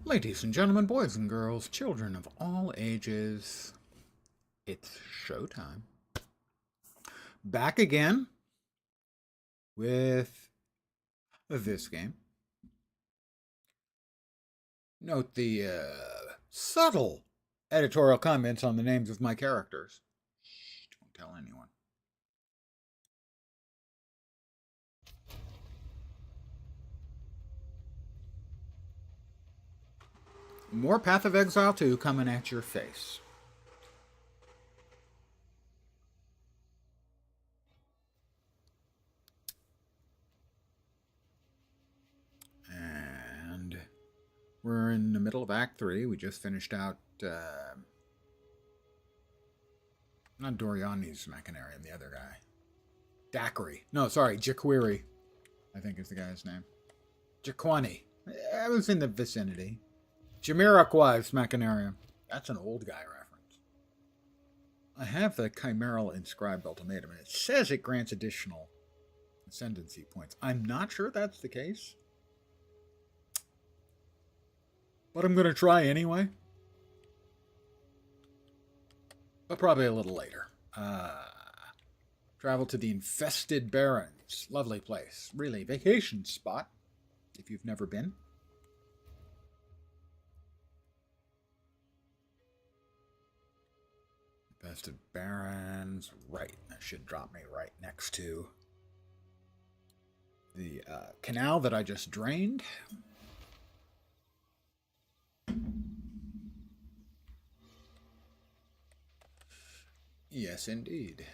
Ladies and gentlemen, boys and girls, children of all ages, it's showtime. Back again with this game. Note the subtle editorial comments on the names of my characters. Shh, don't tell anyone. More Path of Exile 2 coming at your face. And we're in the middle of Act 3. We just finished out, not Doriani's Machinarium, the other guy. Daiquiri. No, sorry, Jaquiri, I think is the guy's name. Jaquani. I was in the vicinity. Jamiroquai's Machinarium. That's an old guy reference. I have the Chimeral Inscribed Ultimatum, and it says it grants additional ascendancy points. I'm not sure that's the case, but I'm going to try anyway. But probably a little later. Travel to the Infested Barrens. Lovely place. Really, vacation spot, if you've never been. Infested Barrens. Right. That should drop me right next to the canal that I just drained. Yes, indeed.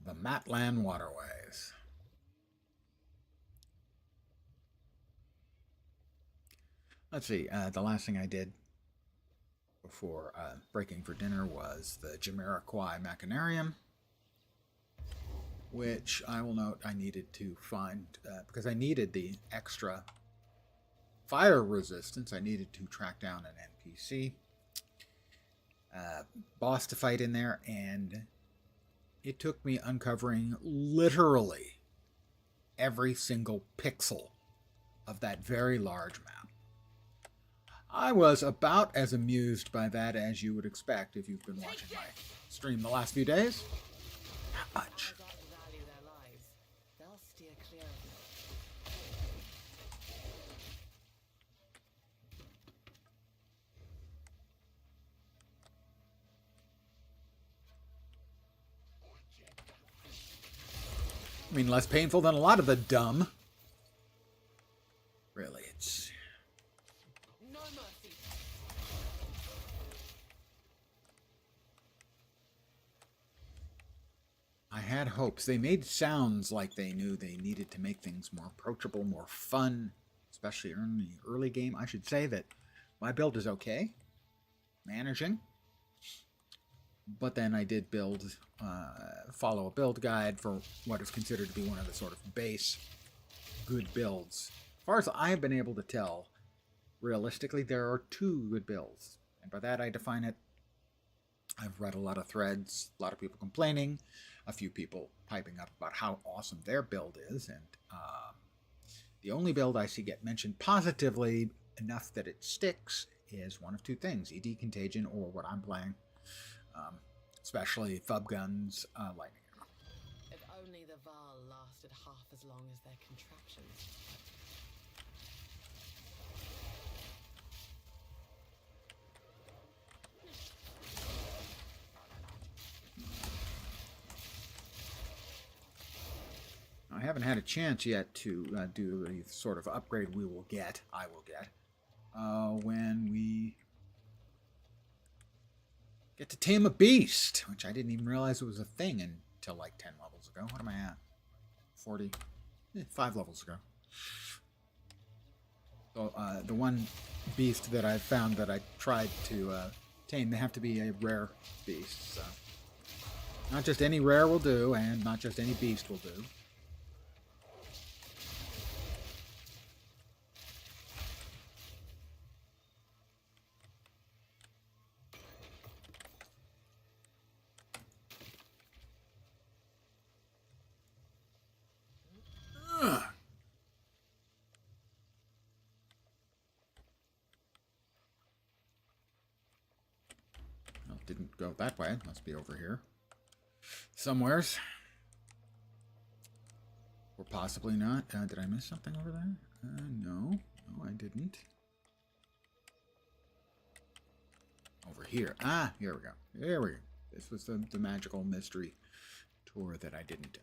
The Matlan Waterways. Let's see, the last thing I did before breaking for dinner was the Jamiroquai Machinarium, which I will note I needed to find, because I needed the extra fire resistance, I needed to track down an NPC boss to fight in there, and it took me uncovering literally every single pixel of that very large map. I was about as amused by that as you would expect if you've been watching my stream the last few days. Not much. I mean, less painful than a lot of the dumb. Really, it's... No mercy. I had hopes. They made sounds like they knew they needed to make things more approachable, more fun, especially in the early game. I should say that my build is okay, managing. But then I did follow a build guide for what is considered to be one of the sort of base good builds. As far as I have been able to tell, realistically, there are two good builds. And by that I define it, I've read a lot of threads, a lot of people complaining, a few people piping up about how awesome their build is. And the only build I see get mentioned positively enough that it sticks is one of two things, ED Contagion or what I'm playing. Especially Fub Guns, Lightning Arrow. If only the Val lasted half as long as their contraptions. I haven't had a chance yet to do the sort of upgrade I will get, when we get to tame a beast, which I didn't even realize it was a thing until like 10 levels ago. What am I at? 40? 5 levels ago. So the one beast that I found that I tried to tame, they have to be a rare beast. So not just any rare will do, and not just any beast will do. didn't go that way. It must be over here. Somewheres. Or possibly not. Did I miss something over there? No. No, I didn't. Over here. Ah, here we go. There we go. This was the magical mystery tour that I didn't.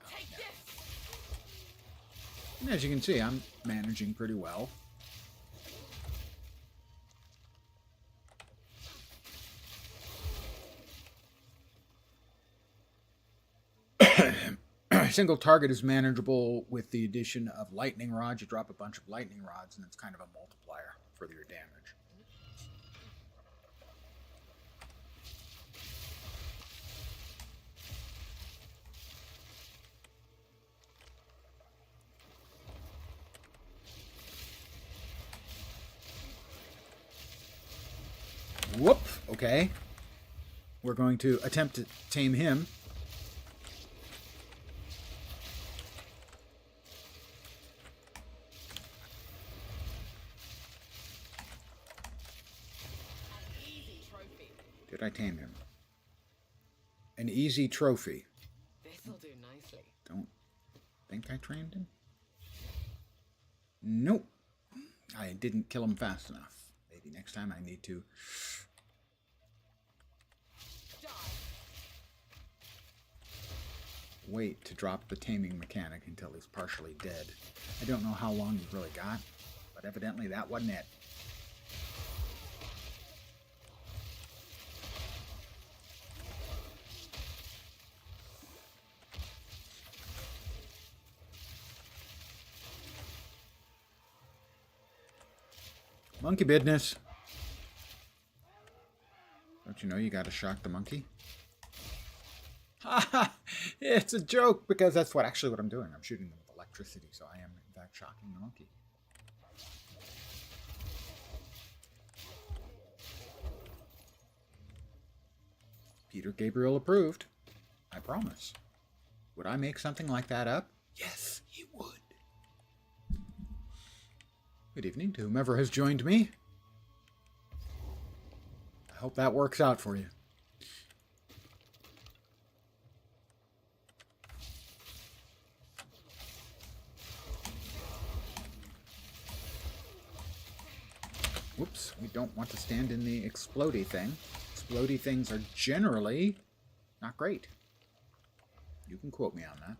And as you can see, I'm managing pretty well. Single target is manageable with the addition of lightning rods. You drop a bunch of lightning rods, and it's kind of a multiplier for your damage. Whoop! Okay. We're going to attempt to tame him. Did I tame him? An easy trophy. This'll do nicely. Don't think I trained him? Nope. I didn't kill him fast enough. Maybe next time I need to. Wait to drop the taming mechanic until he's partially dead. I don't know how long he's really got, but evidently that wasn't it. Monkey business. Don't you know you gotta shock the monkey? Ha ha! It's a joke because that's what I'm doing. I'm shooting them with electricity, so I am in fact shocking the monkey. Peter Gabriel approved. I promise. Would I make something like that up? Yes, he would. Good evening to whomever has joined me. I hope that works out for you. Whoops, we don't want to stand in the explodey thing. Explodey things are generally not great. You can quote me on that.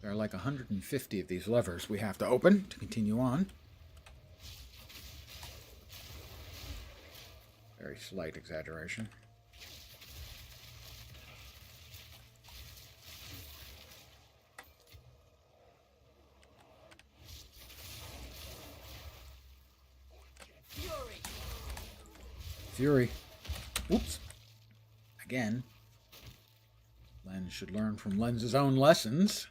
There are like 150 of these levers we have to open to continue on. Very slight exaggeration. Fury. Whoops. Again. Len should learn from Len's own lessons.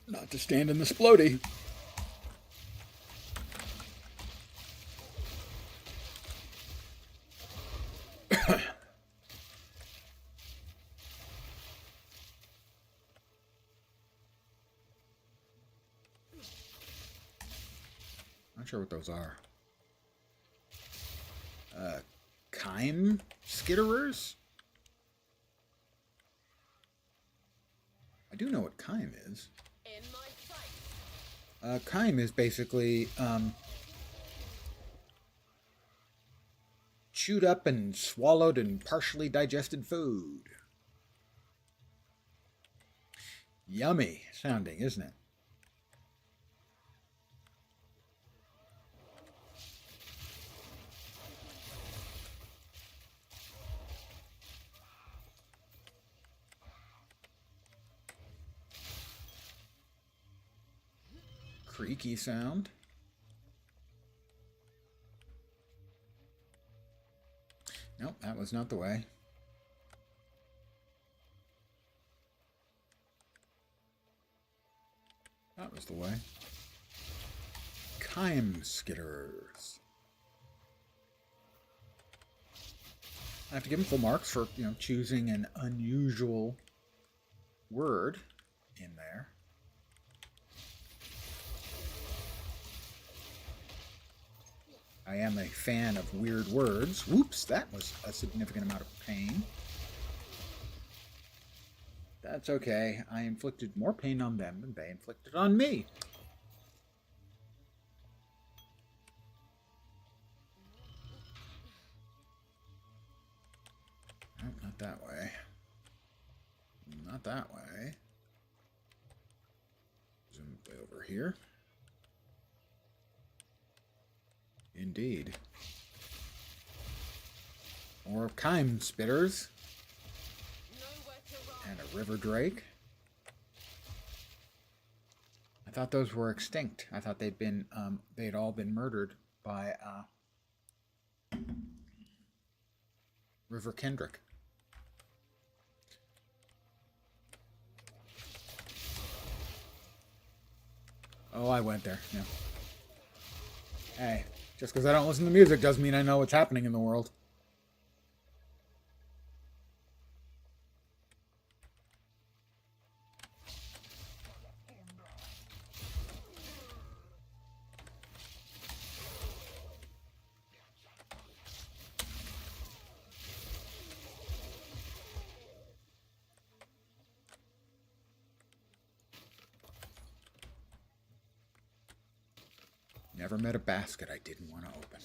Not to stand in the splody. Not sure what those are. Chyme skitterers? I do know what chyme is. Chyme is basically chewed up and swallowed and partially digested food. Yummy sounding, isn't it? Creaky sound. Nope, that was not the way. That was the way. Chyme skitterers. I have to give them full marks for, choosing an unusual word in there. I am a fan of weird words. Whoops, that was a significant amount of pain. That's okay. I inflicted more pain on them than they inflicted on me. Nope, not that way. Not that way. Zoom way over here. Indeed. More Kime Spitters. And a River Drake. I thought those were extinct. I thought they'd all been murdered by River Kendrick. Oh, I went there. Yeah. Hey, just because I don't listen to music doesn't mean I know what's happening in the world. Never met a basket I didn't want to open.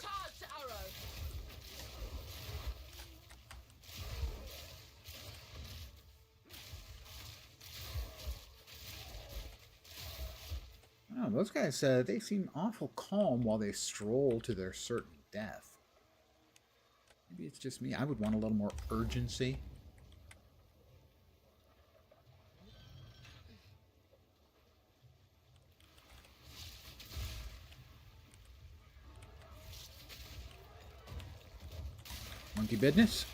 Oh, those guys, they seem awful calm while they stroll to their certain death. Maybe it's just me. I would want a little more urgency. Monkey business?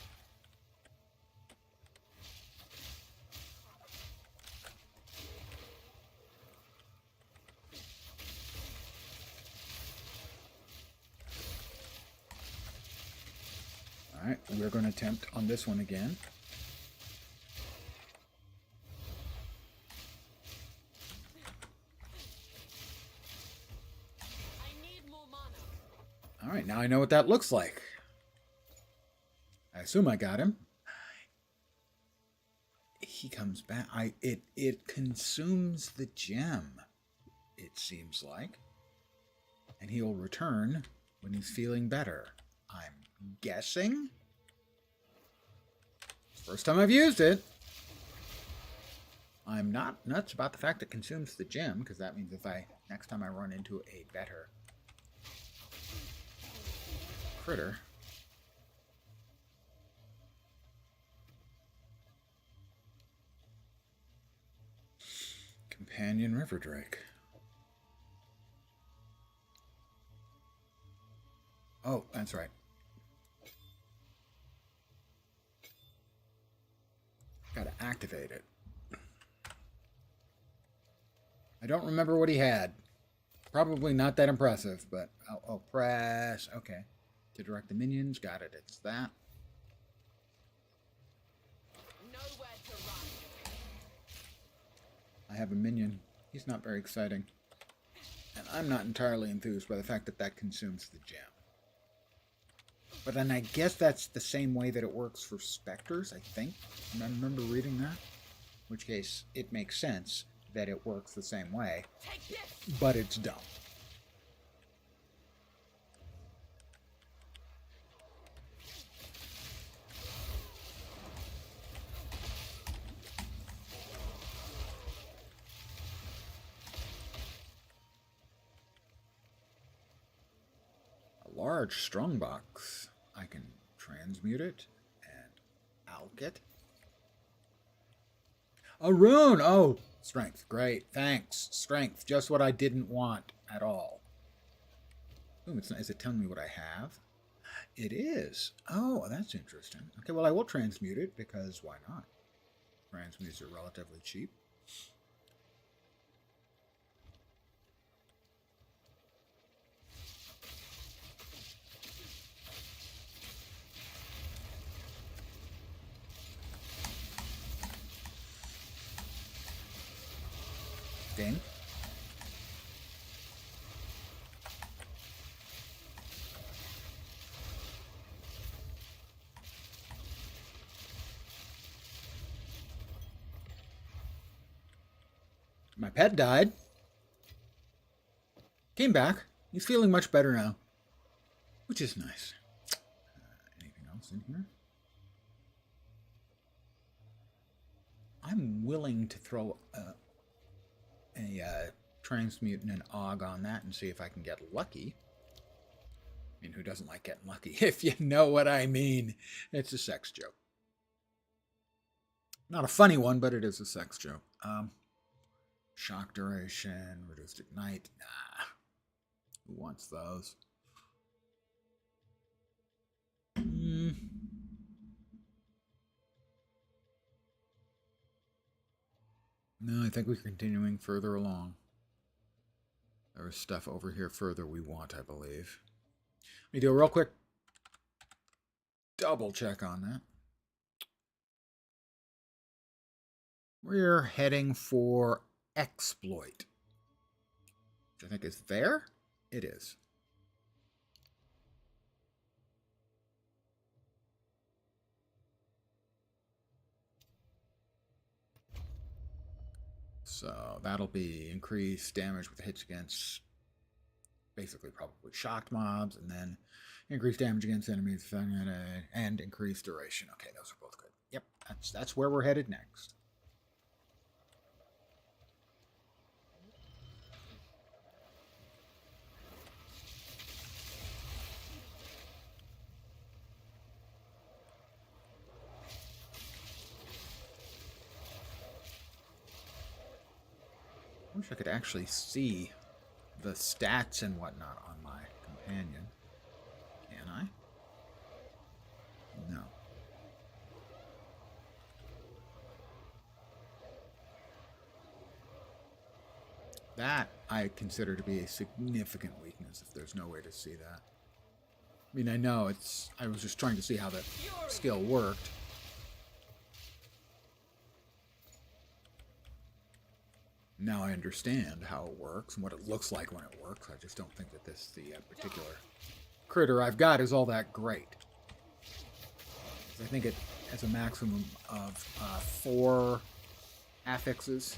Alright, we're going to attempt on this one again. Alright, now I know what that looks like. I assume I got him. He comes back. It consumes the gem, it seems like. And he'll return when he's feeling better. I'm guessing. First time I've used it. I'm not nuts about the fact it consumes the gem, because that means if next time I run into a better critter. Companion River Drake. Oh, that's right. Gotta activate it. I don't remember what he had. Probably not that impressive, but I'll press. Okay. To direct the minions. Got it. It's that. Nowhere to run. I have a minion. He's not very exciting. And I'm not entirely enthused by the fact that that consumes the gem. But then I guess that's the same way that it works for specters, I think. I remember reading that. In which case, it makes sense that it works the same way. But it's dumb. Large strongbox. I can transmute it and alch it. A rune! Oh, strength. Great. Thanks. Strength. Just what I didn't want at all. Ooh, it's not, is it telling me what I have? It is. Oh, that's interesting. Okay, well, I will transmute it because why not? Transmutes are relatively cheap. Ding. My pet died. Came back. He's feeling much better now, which is nice. Anything else in here? I'm willing to throw a transmute and an Og on that and see if I can get lucky. I mean, who doesn't like getting lucky? If you know what I mean. It's a sex joke. Not a funny one, but it is a sex joke. Shock duration, reduced ignite. Nah. Who wants those? No, I think we're continuing further along. There is stuff over here further we want, I believe. Let me do a real quick double check on that. We're heading for exploit, which I think is there. It is. So that'll be increased damage with hits against basically probably shocked mobs, and then increased damage against enemies and increased duration. Okay, those are both good. Yep, that's where we're headed next. I wish I could actually see the stats and whatnot on my companion. Can I? No. That I consider to be a significant weakness if there's no way to see that. I mean, I know it's... I was just trying to see how the skill worked. Now I understand how it works and what it looks like when it works. I just don't think that this, the particular critter I've got is all that great. I think it has a maximum of 4 affixes.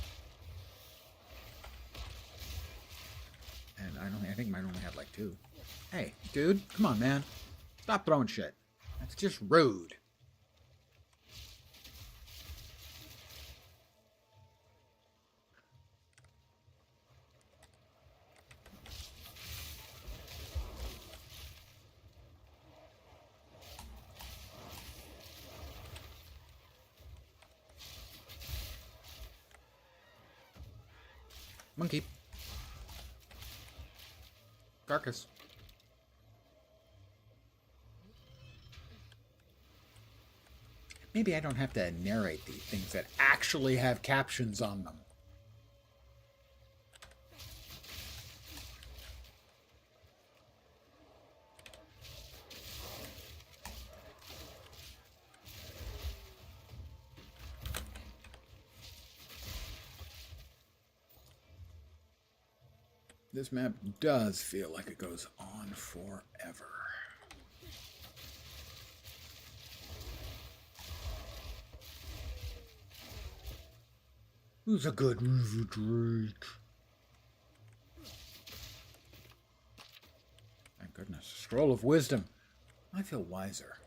And I think mine only had like 2. Hey, dude, come on, man. Stop throwing shit. That's just rude. Monkey. Carcass. Maybe I don't have to narrate these things that actually have captions on them. This map does feel like it goes on forever. Who's a good river drake? Thank goodness. Scroll of Wisdom. I feel wiser.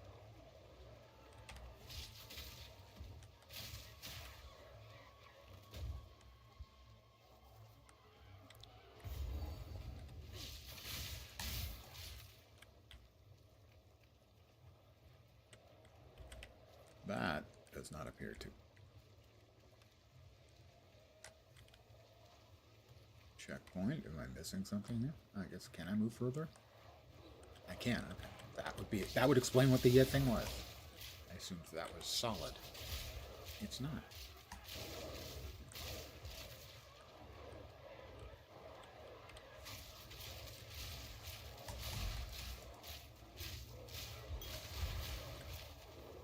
That does not appear to. Checkpoint. Am I missing something here? I guess, can I move further? I can. Okay. That would explain what the thing was. I assumed that was solid. It's not.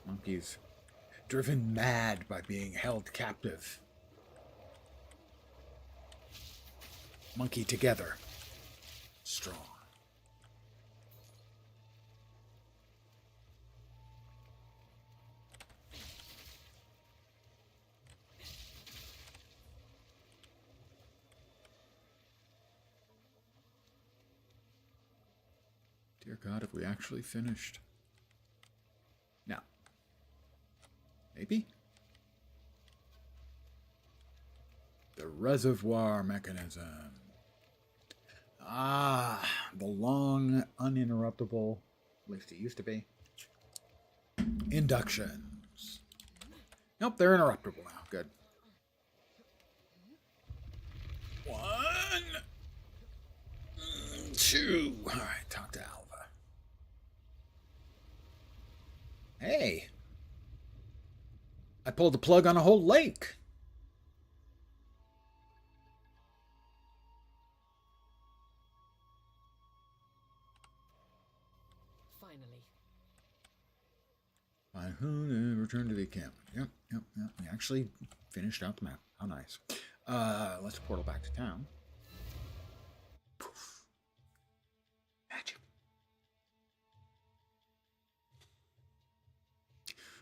Monkeys driven mad by being held captive. Monkey together. Strong. Dear God, have we actually finished? No. Maybe? The reservoir mechanism. Ah, the long, uninterruptible, at least it used to be, inductions. Nope, they're interruptible now. Good. 1, 2. All right, talk to Alva. Hey, I pulled the plug on a whole lake. Finally. Fine, return to the camp. Yep. We actually finished out the map. How nice. Let's portal back to town. Poof. Magic.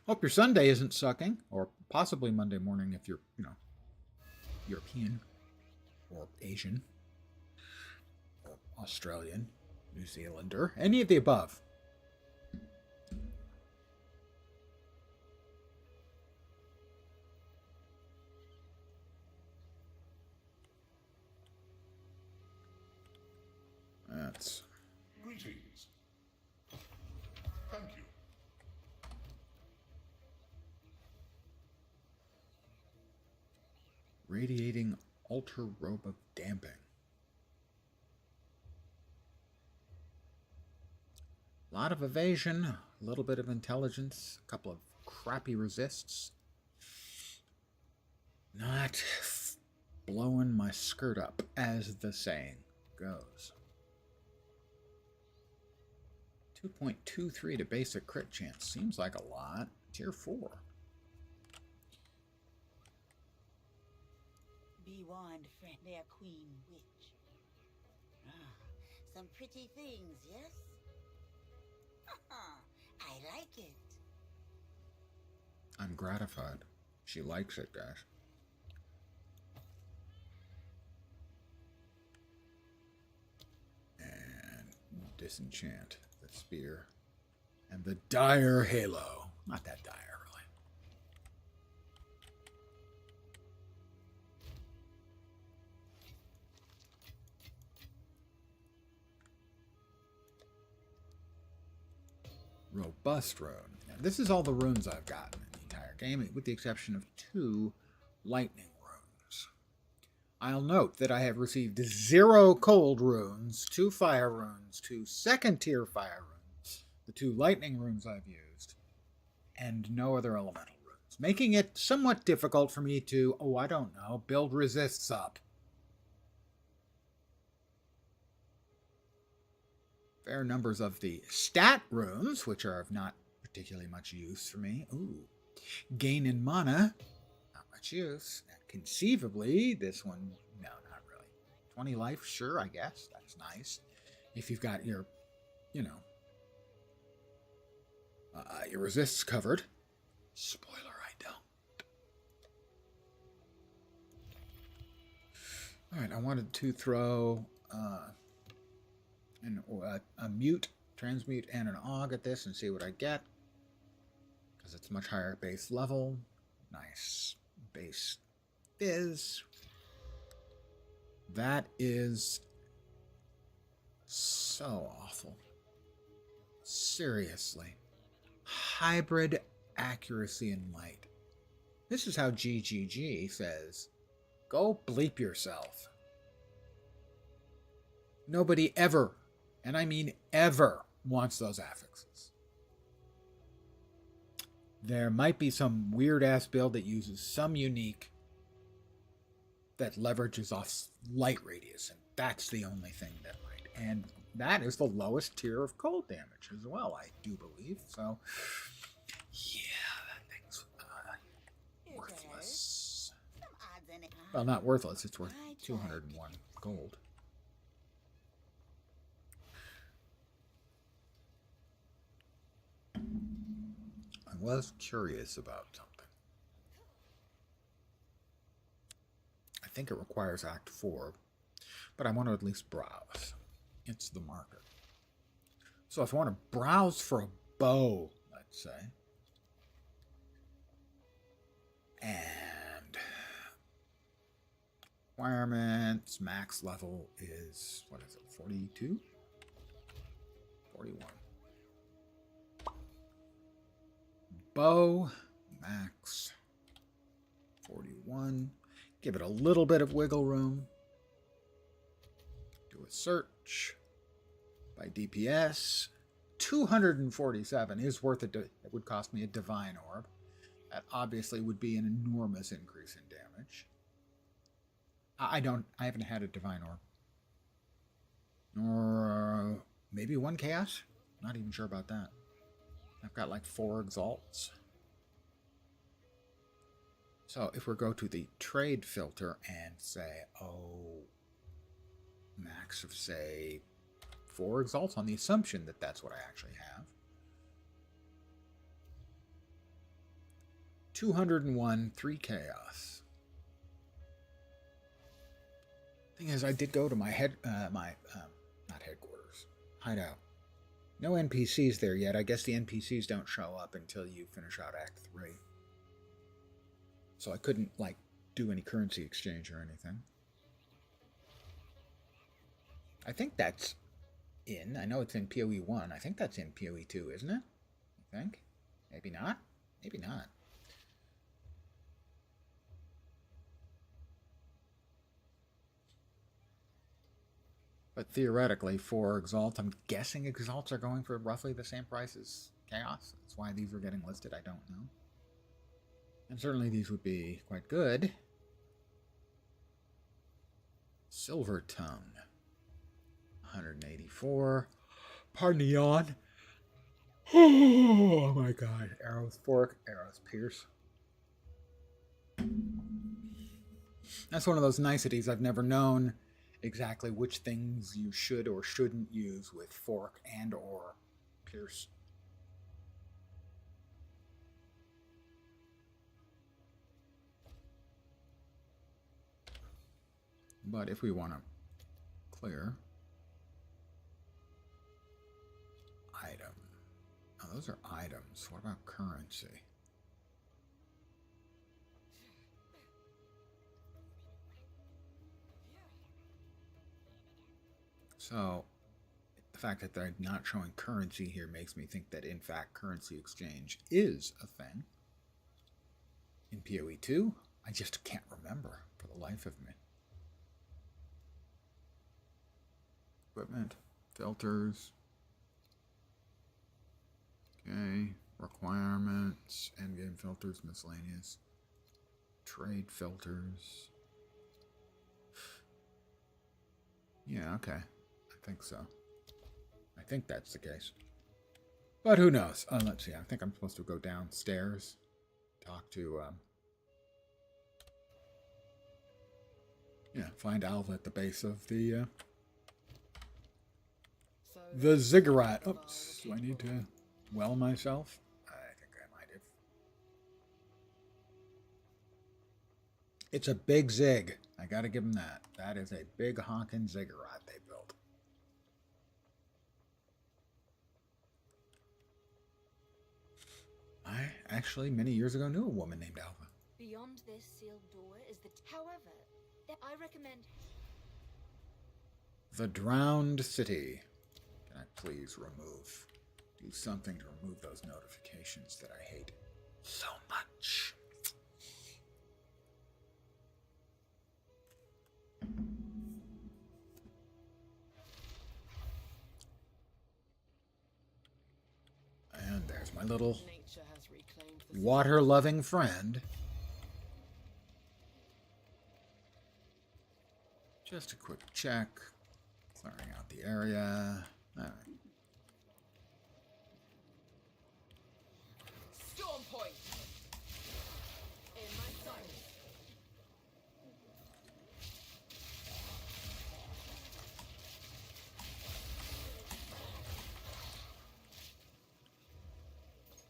Hope your Sunday isn't sucking, or possibly Monday morning if you're, European, or Asian, or Australian, New Zealander, any of the above. That's... Greetings. Thank you. Radiating altar robe of damping. A lot of evasion, a little bit of intelligence, a couple of crappy resists. Not blowing my skirt up, as the saying goes. 2.23 to basic crit chance. Seems like a lot. Tier 4. Be warned, friend, their queen witch. Ah, some pretty things, yes? I like it. I'm gratified. She likes it, guys. And disenchant the spear. And the dire halo. Not that dire, really. Robust rune. Now, this is all the runes I've gotten in the entire game, with the exception of 2 lightning runes. I'll note that I have received 0 cold runes, 2 fire runes, 2 second-tier fire runes, the 2 lightning runes I've used, and no other elemental runes, making it somewhat difficult for me to, build resists up. Fair numbers of the stat runes, which are of not particularly much use for me. Ooh. Gain in mana, not much use. Conceivably, this one, no, not really. 20 life, sure, I guess. That's nice. If you've got your, your resists covered. Spoiler, I don't. Alright, I wanted to throw a mute, transmute, and an aug at this and see what I get. Because it's much higher base level. Nice base fizz. That is so awful. Seriously. Hybrid accuracy and light. This is how GGG says, go bleep yourself. Nobody ever, and I mean ever, wants those affixes. There might be some weird-ass build that uses some unique that leverages off light radius, and that's the only thing that might. And that is the lowest tier of cold damage as well, I do believe. So, yeah, that thing's worthless. Well, not worthless. It's worth 201 gold. I was curious about something. I think it requires Act 4, but I want to at least browse. It's the market. So if I want to browse for a bow, let's say, and requirements, max level is, what is it, 42? 41. Bow, max 41. Give it a little bit of wiggle room. Do a search by DPS. 247 is worth it. It would cost me a divine orb. That obviously would be an enormous increase in damage. I haven't had a divine orb. Or maybe one chaos? Not even sure about that. I've got like 4 exalts. So if we go to the trade filter and say, oh, max of say 4 exalts on the assumption that that's what I actually have. 201, 3 chaos. Thing is, I did go to my not headquarters, hideout. No NPCs there yet. I guess the NPCs don't show up until you finish out Act 3. So I couldn't, like, do any currency exchange or anything. I think that's in. I know it's in PoE1. I think that's in PoE2, isn't it? I think. Maybe not. Maybe not. But theoretically, for Exalt, I'm guessing Exalts are going for roughly the same price as Chaos. That's why these were getting listed, I don't know. And certainly these would be quite good. Silver Tongue. 184. Pardon the yawn. Oh my god. Arrows fork, arrows pierce. That's one of those niceties I've never known exactly which things you should or shouldn't use with fork and or pierce. But if we want to clear item. Oh, those are items. What about currency? So, the fact that they're not showing currency here makes me think that, in fact, currency exchange is a thing. In PoE2, I just can't remember for the life of me. Equipment, filters. Okay, requirements, endgame filters, miscellaneous. Trade filters. Yeah, okay. I think so. I think that's the case. But who knows? Let's see. I think I'm supposed to go downstairs. Talk to, find Alva at the base of the ziggurat. Oops. Do I need to well myself? I think I might have. It's a big zig. I gotta give them that. That is a big honkin' ziggurat they built. I actually, many years ago, knew a woman named Alva. Beyond this sealed door is the... However, I recommend... The Drowned City. Can I please remove? Do something to remove those notifications that I hate so much. And there's my little water-loving friend. Just a quick check. Clearing out the area. Alright. Storm point. In my sight.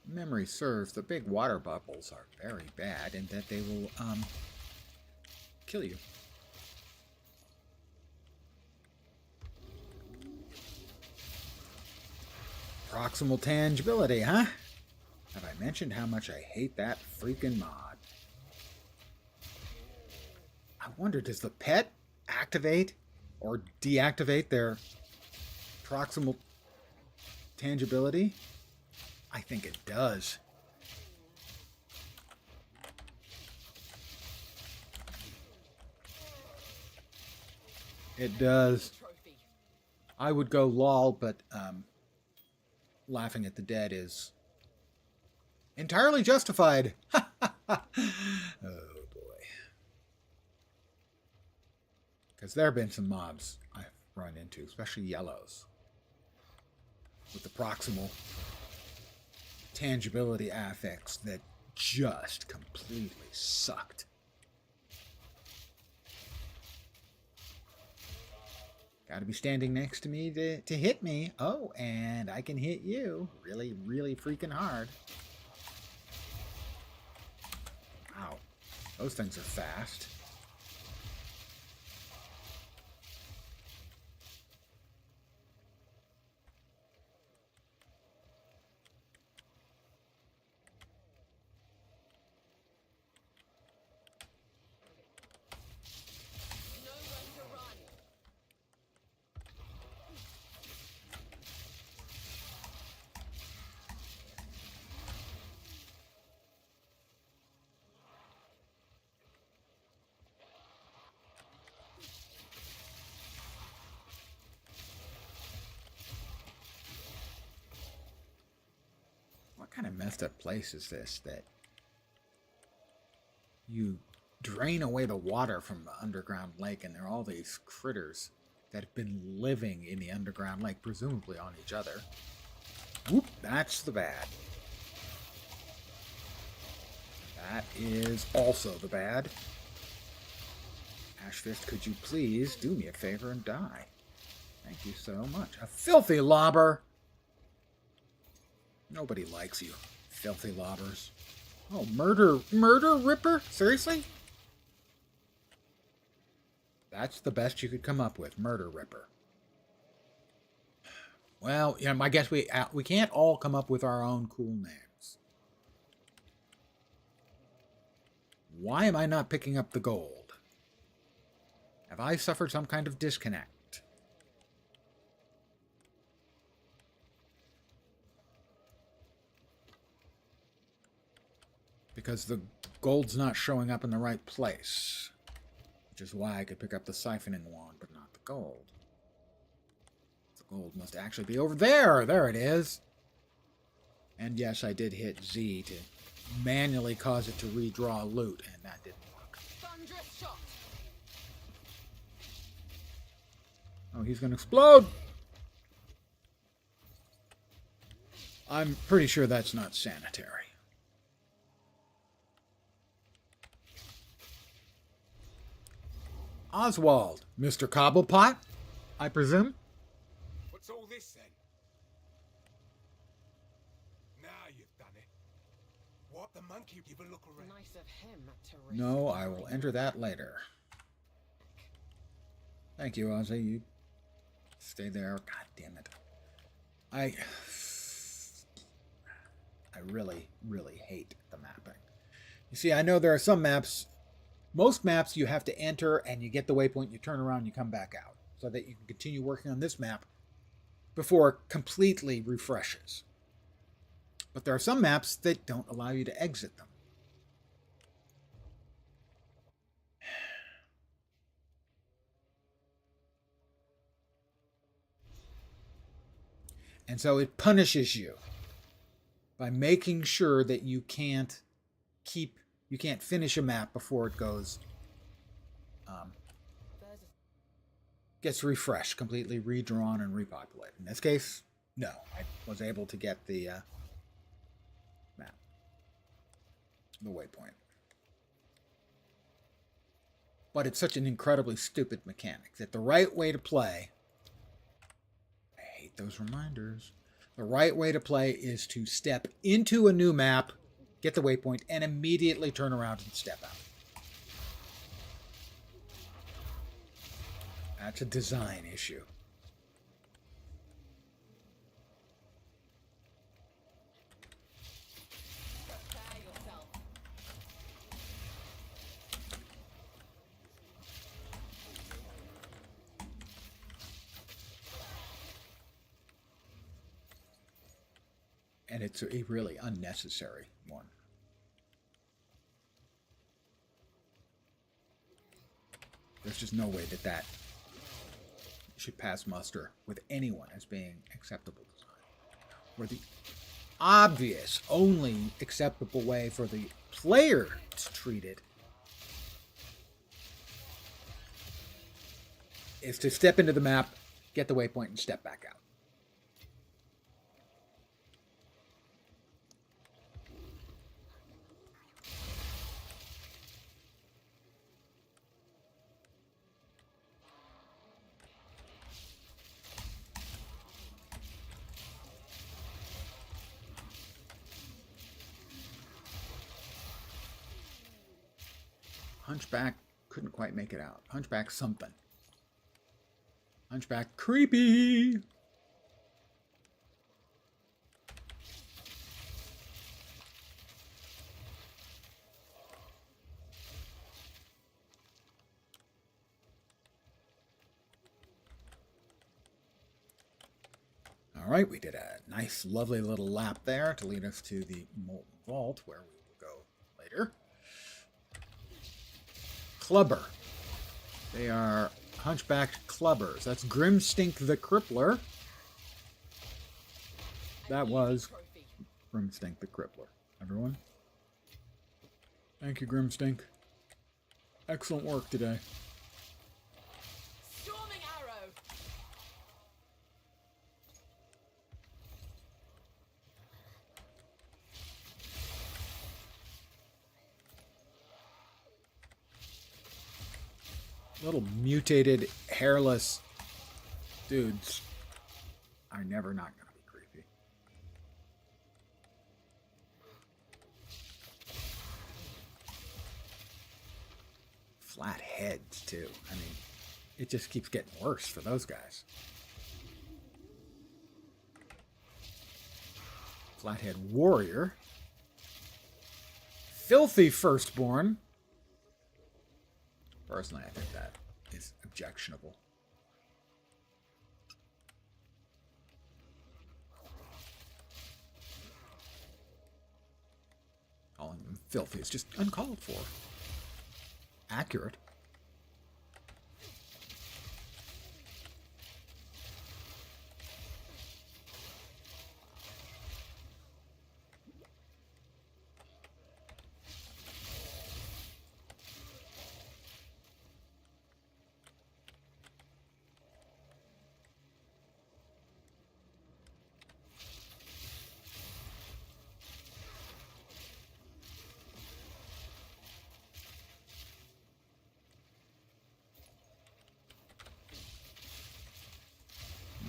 Memory serves, the big water bubbles are very bad in that they will kill you. Proximal tangibility, huh? Have I mentioned how much I hate that freaking mod? I wonder, does the pet activate or deactivate their proximal tangibility? I think it does. It does. Trophy. I would go lol, but laughing at the dead is entirely justified. Oh boy. Because there have been some mobs I've run into, especially yellows, with the proximal tangibility affix that just completely sucked. Got to be standing next to me to hit me. Oh, and I can hit you really, really freaking hard. Wow. Those things are fast. Nowhere to run. What kind of messed up place is this that you drain away the water from the underground lake and there are all these critters that have been living in the underground lake, presumably on each other. Whoop, that's the bad. That is also the bad. Ashfist, could you please do me a favor and die? Thank you so much. A filthy lobber! Nobody likes you, filthy lobbers. Oh, murder ripper? Seriously? That's the best you could come up with, murder ripper. Well, you know, I guess we can't all come up with our own cool names. Why am I not picking up the gold? Have I suffered some kind of disconnect? Because the gold's not showing up in the right place. Which is why I could pick up the siphoning wand, but not the gold. The gold must actually be over there! There it is! And yes, I did hit Z to manually cause it to redraw loot, and that didn't work. Thunderous shot. Oh, he's gonna explode! I'm pretty sure that's not sanitary. Oswald, Mr. Cobblepot, I presume? What's all this then? Now you've done it. What the monkey? Give a look around. Nice of him to risk. No, I will enter that later. Thank you, Ozzy. You stay there. God damn it. I really, really hate the mapping. You see, I know there are some maps. Most maps you have to enter and you get the waypoint, you turn around, you come back out so that you can continue working on this map before it completely refreshes. But there are some maps that don't allow you to exit them. And so it punishes you by making sure that you can't finish a map before it gets refreshed, completely redrawn and repopulated. In this case, no. I was able to get the map, the waypoint. But it's such an incredibly stupid mechanic that the right way to play, I hate those reminders, the right way to play is to step into a new map, get the waypoint, and immediately turn around and step out. That's a design issue. And it's a really unnecessary one. There's just no way that that should pass muster with anyone as being acceptable design. Where the obvious, only acceptable way for the player to treat it is to step into the map, get the waypoint, and step back out. Hunchback couldn't quite make it out. Hunchback something. Hunchback creepy. All right, we did a nice, lovely little lap there to lead us to the Molten Vault, where we will go later. Clubber. They are hunchbacked clubbers. That's Grimstink the Crippler. That was Grimstink the Crippler. Everyone? Thank you, Grimstink. Excellent work today. Storming arrow. Little mutated, hairless dudes are never not going to be creepy. Flat heads, too. I mean, it just keeps getting worse for those guys. Flathead Warrior. Filthy Firstborn. Personally, I think that is objectionable. Calling them filthy is just uncalled for. Accurate.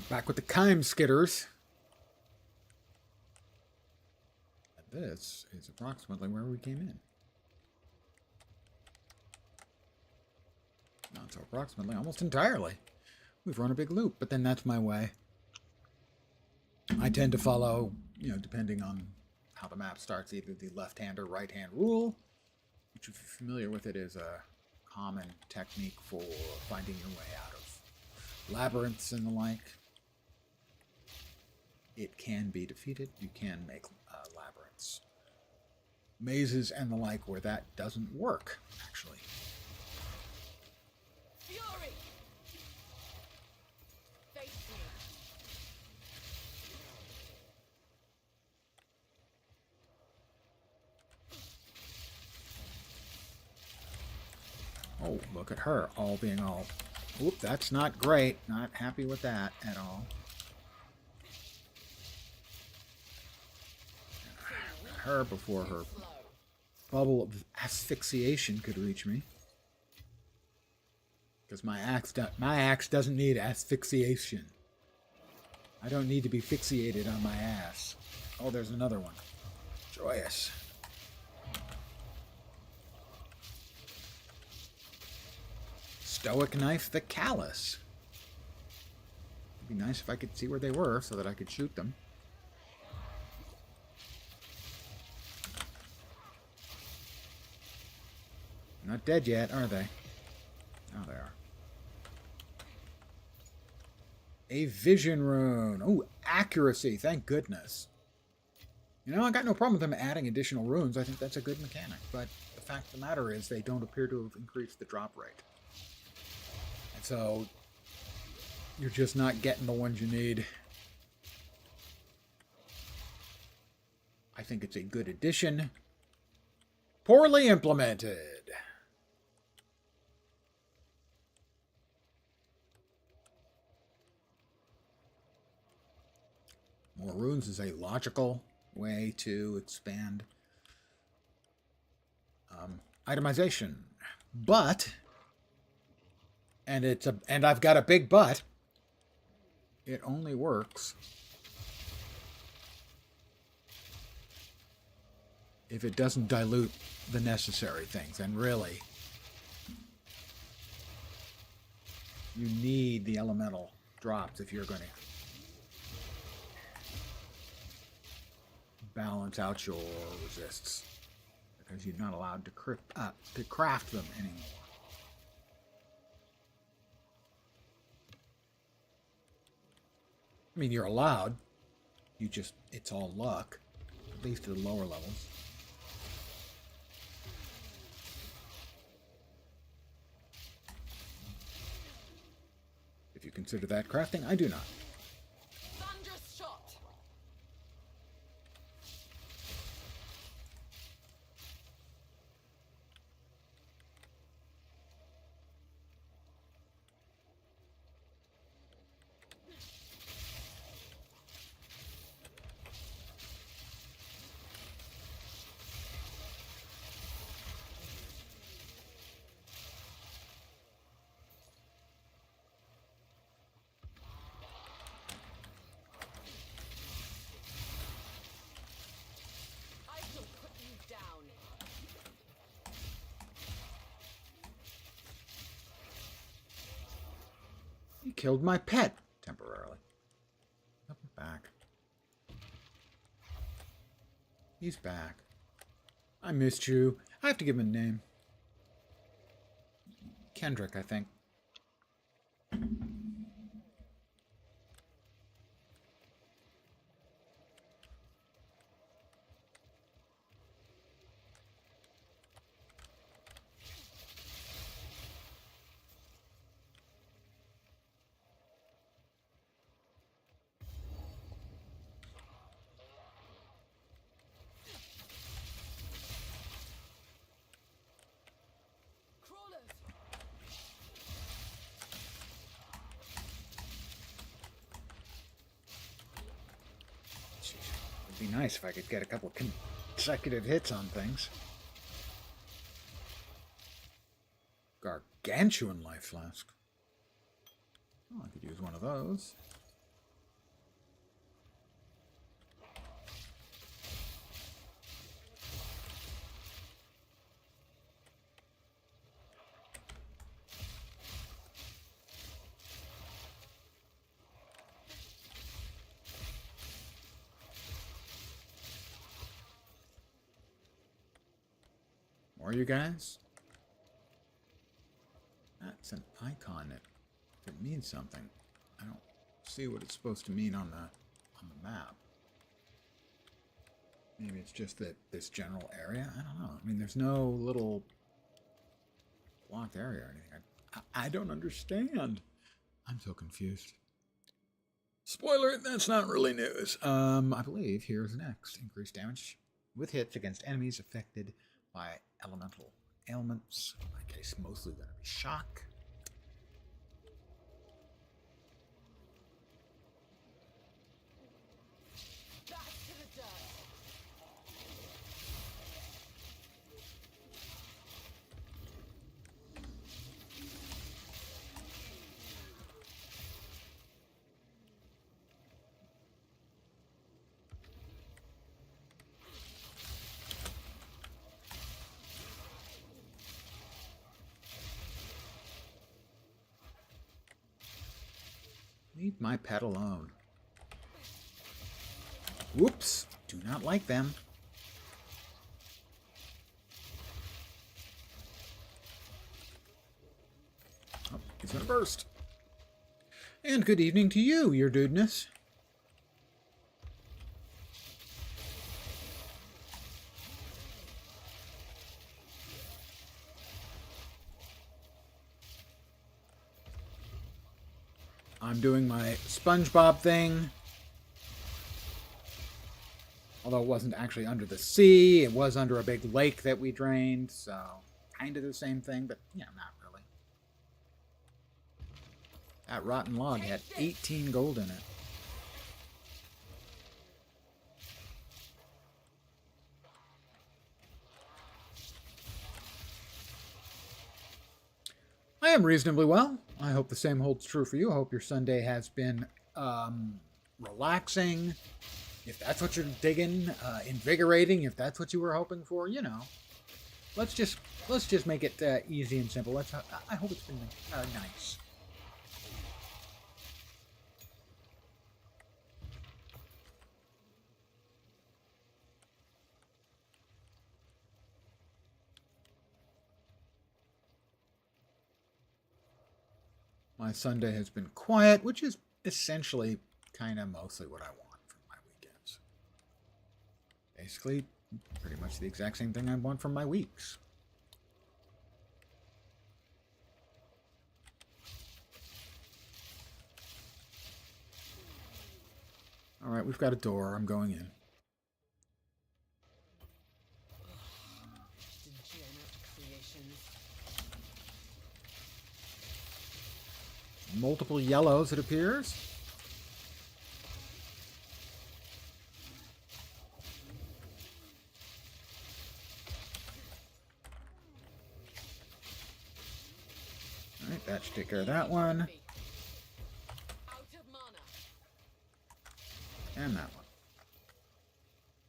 Back with the Kime Skitters. This is approximately where we came in. Not so approximately, almost entirely. We've run a big loop, but then that's my way. I tend to follow, depending on how the map starts, either the left-hand or right-hand rule, which if you're familiar with it is a common technique for finding your way out of labyrinths and the like. It can be defeated. You can make labyrinths, mazes, and the like where that doesn't work, actually. Fury. Face me. Oh, look at her, all being all... Oop, that's not great. Not happy with that at all. Her before her bubble of asphyxiation could reach me. Because my axe doesn't need asphyxiation. I don't need to be fixated on my ass. Oh, there's another one. Joyous. Stoic Knife the Callous. It'd be nice if I could see where they were so that I could shoot them. Not dead yet, are they? Oh, they are. A Vision Rune. Oh, accuracy. Thank goodness. You know, I got no problem with them adding additional runes. I think that's a good mechanic. But the fact of the matter is they don't appear to have increased the drop rate. And so you're just not getting the ones you need. I think it's a good addition. Poorly implemented. More runes is a logical way to expand itemization. But, and I've got a big but, it only works if it doesn't dilute the necessary things. And really, you need the elemental drops if you're going to balance out your resists, because you're not allowed to craft them anymore. I mean, you're allowed. It's all luck, at least at the lower levels. If you consider that crafting, I do not. Thunderous shot. I shall put you down. You killed my pet temporarily. Up and back. He's back. I missed you. I have to give him a name. Kendrick, I think. Crawlers. It'd be nice if I could get a couple consecutive hits on things. Gargantuan life flask. Oh, I could use one of those. More you guys? That's an icon. It means something. I don't see what it's supposed to mean on the map. Maybe it's just that this general area. I don't know. I mean, there's no little blocked area or anything. I don't understand. I'm so confused. Spoiler, that's not really news. I believe here's next. Increased damage with hits against enemies affected by elemental ailments. In my case, mostly going to be shock. Back to the dirt. Leave my pet alone. Whoops. Do not like them. Oh, he's gonna burst. And good evening to you, your dudeness. I'm doing my SpongeBob thing. Although it wasn't actually under the sea, it was under a big lake that we drained, so kind of the same thing, but yeah, not really. That rotten log had 18 gold in it. I am reasonably well. I hope the same holds true for you. I hope your Sunday has been relaxing. If that's what you're digging, invigorating, if that's what you were hoping for, you know. Let's just make it easy and simple. I hope it's been nice. My Sunday has been quiet, which is essentially kind of mostly what I want from my weekends. Basically, pretty much the exact same thing I want from my weeks. All right, we've got a door. I'm going in. Degenerate creations. Multiple yellows, it appears. Alright, that should take care of that one. Out of mana. And that one.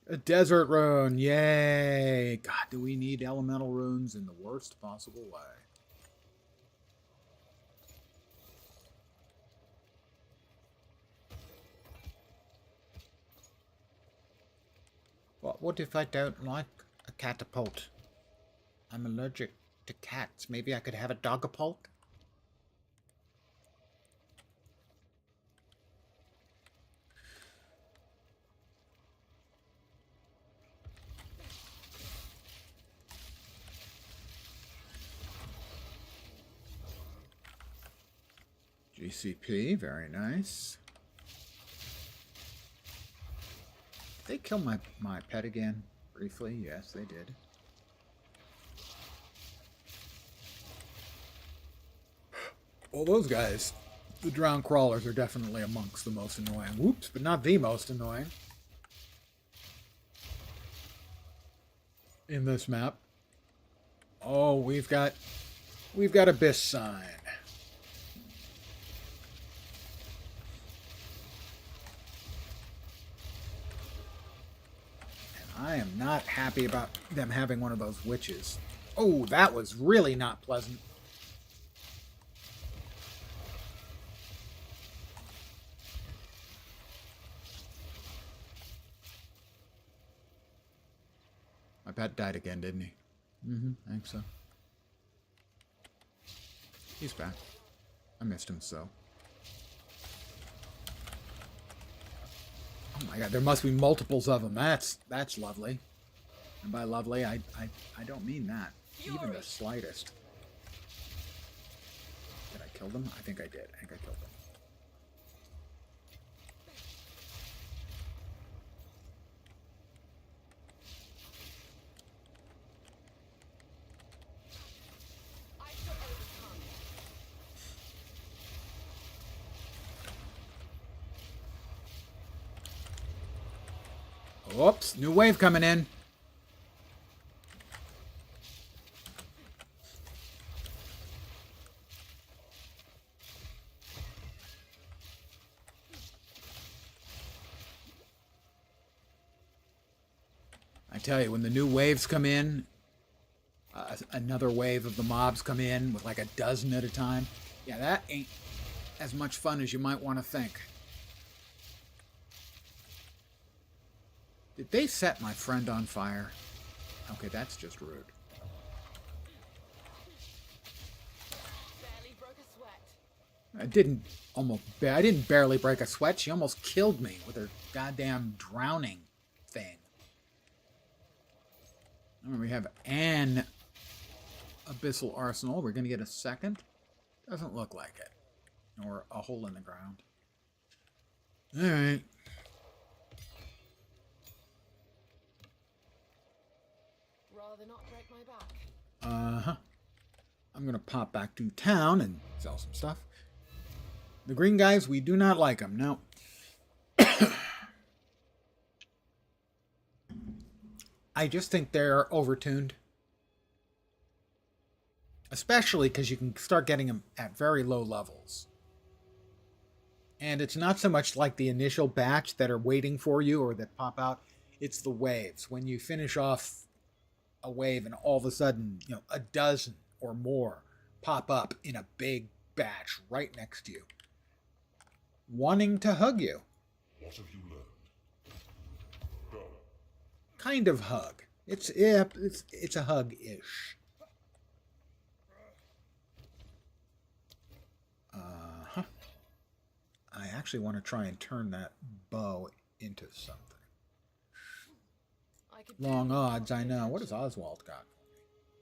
A desert rune, yay! God, do we need elemental runes in the worst possible way. What if I don't like a catapult? I'm allergic to cats. Maybe I could have a dogapult? GCP, very nice. Did they kill my pet again? Briefly? Yes, they did. Well, those guys, the drowned crawlers, are definitely amongst the most annoying. Whoops, but not the most annoying. In this map. Oh, we've got Abyss Sign. I am not happy about them having one of those witches. Oh, that was really not pleasant. My pet died again, didn't he? I think so. He's back. I missed him so. Oh my god, there must be multiples of them. That's lovely. And by lovely, I don't mean that. Even the slightest. Did I kill them? I think I did. I think I killed them. Whoops, new wave coming in. I tell you, when the new waves come in, another wave of the mobs come in with like a dozen at a time. Yeah, that ain't as much fun as you might want to think. Did they set my friend on fire? Okay, that's just rude. Barely broke a sweat. I didn't barely break a sweat. She almost killed me with her goddamn drowning thing. We have an Abyssal Arsenal. We're going to get a second. Doesn't look like it. Or a hole in the ground. Alright. Rather not break my back. Uh-huh. I'm going to pop back to town and sell some stuff. The green guys, we do not like them. No. I just think they're overtuned. Especially because you can start getting them at very low levels. And it's not so much like the initial batch that are waiting for you or that pop out. It's the waves. When you finish off a wave and all of a sudden, a dozen or more pop up in a big batch right next to you, wanting to hug you. What have you learned? Go. Kind of hug. It's a hug-ish. I actually want to try and turn that bow into something. I could Long do with odds, I know. something. What has Oswald got?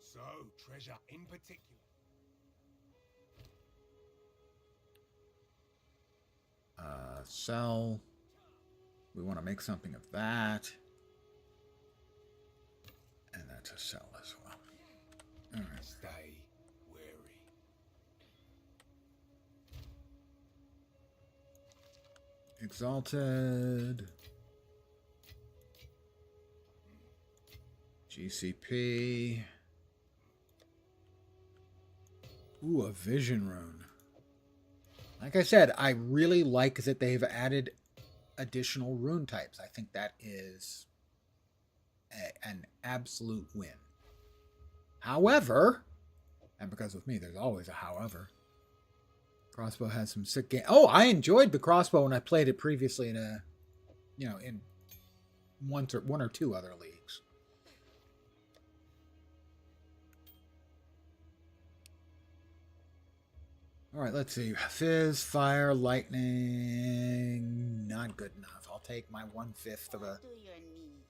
So, treasure in particular. Sell. We want to make something of that. And that's a sell as well. All right. Stay wary. Exalted. GCP. Ooh, a vision rune. Like I said, I really like that they've added additional rune types. I think that is an absolute win. However, and because with me there's always a however, crossbow has some sick game. Oh, I enjoyed the crossbow when I played it previously in in one or two other leagues. All right, let's see. Fizz, fire, lightning. Not good enough. I'll take my 1/5 of Do your knee.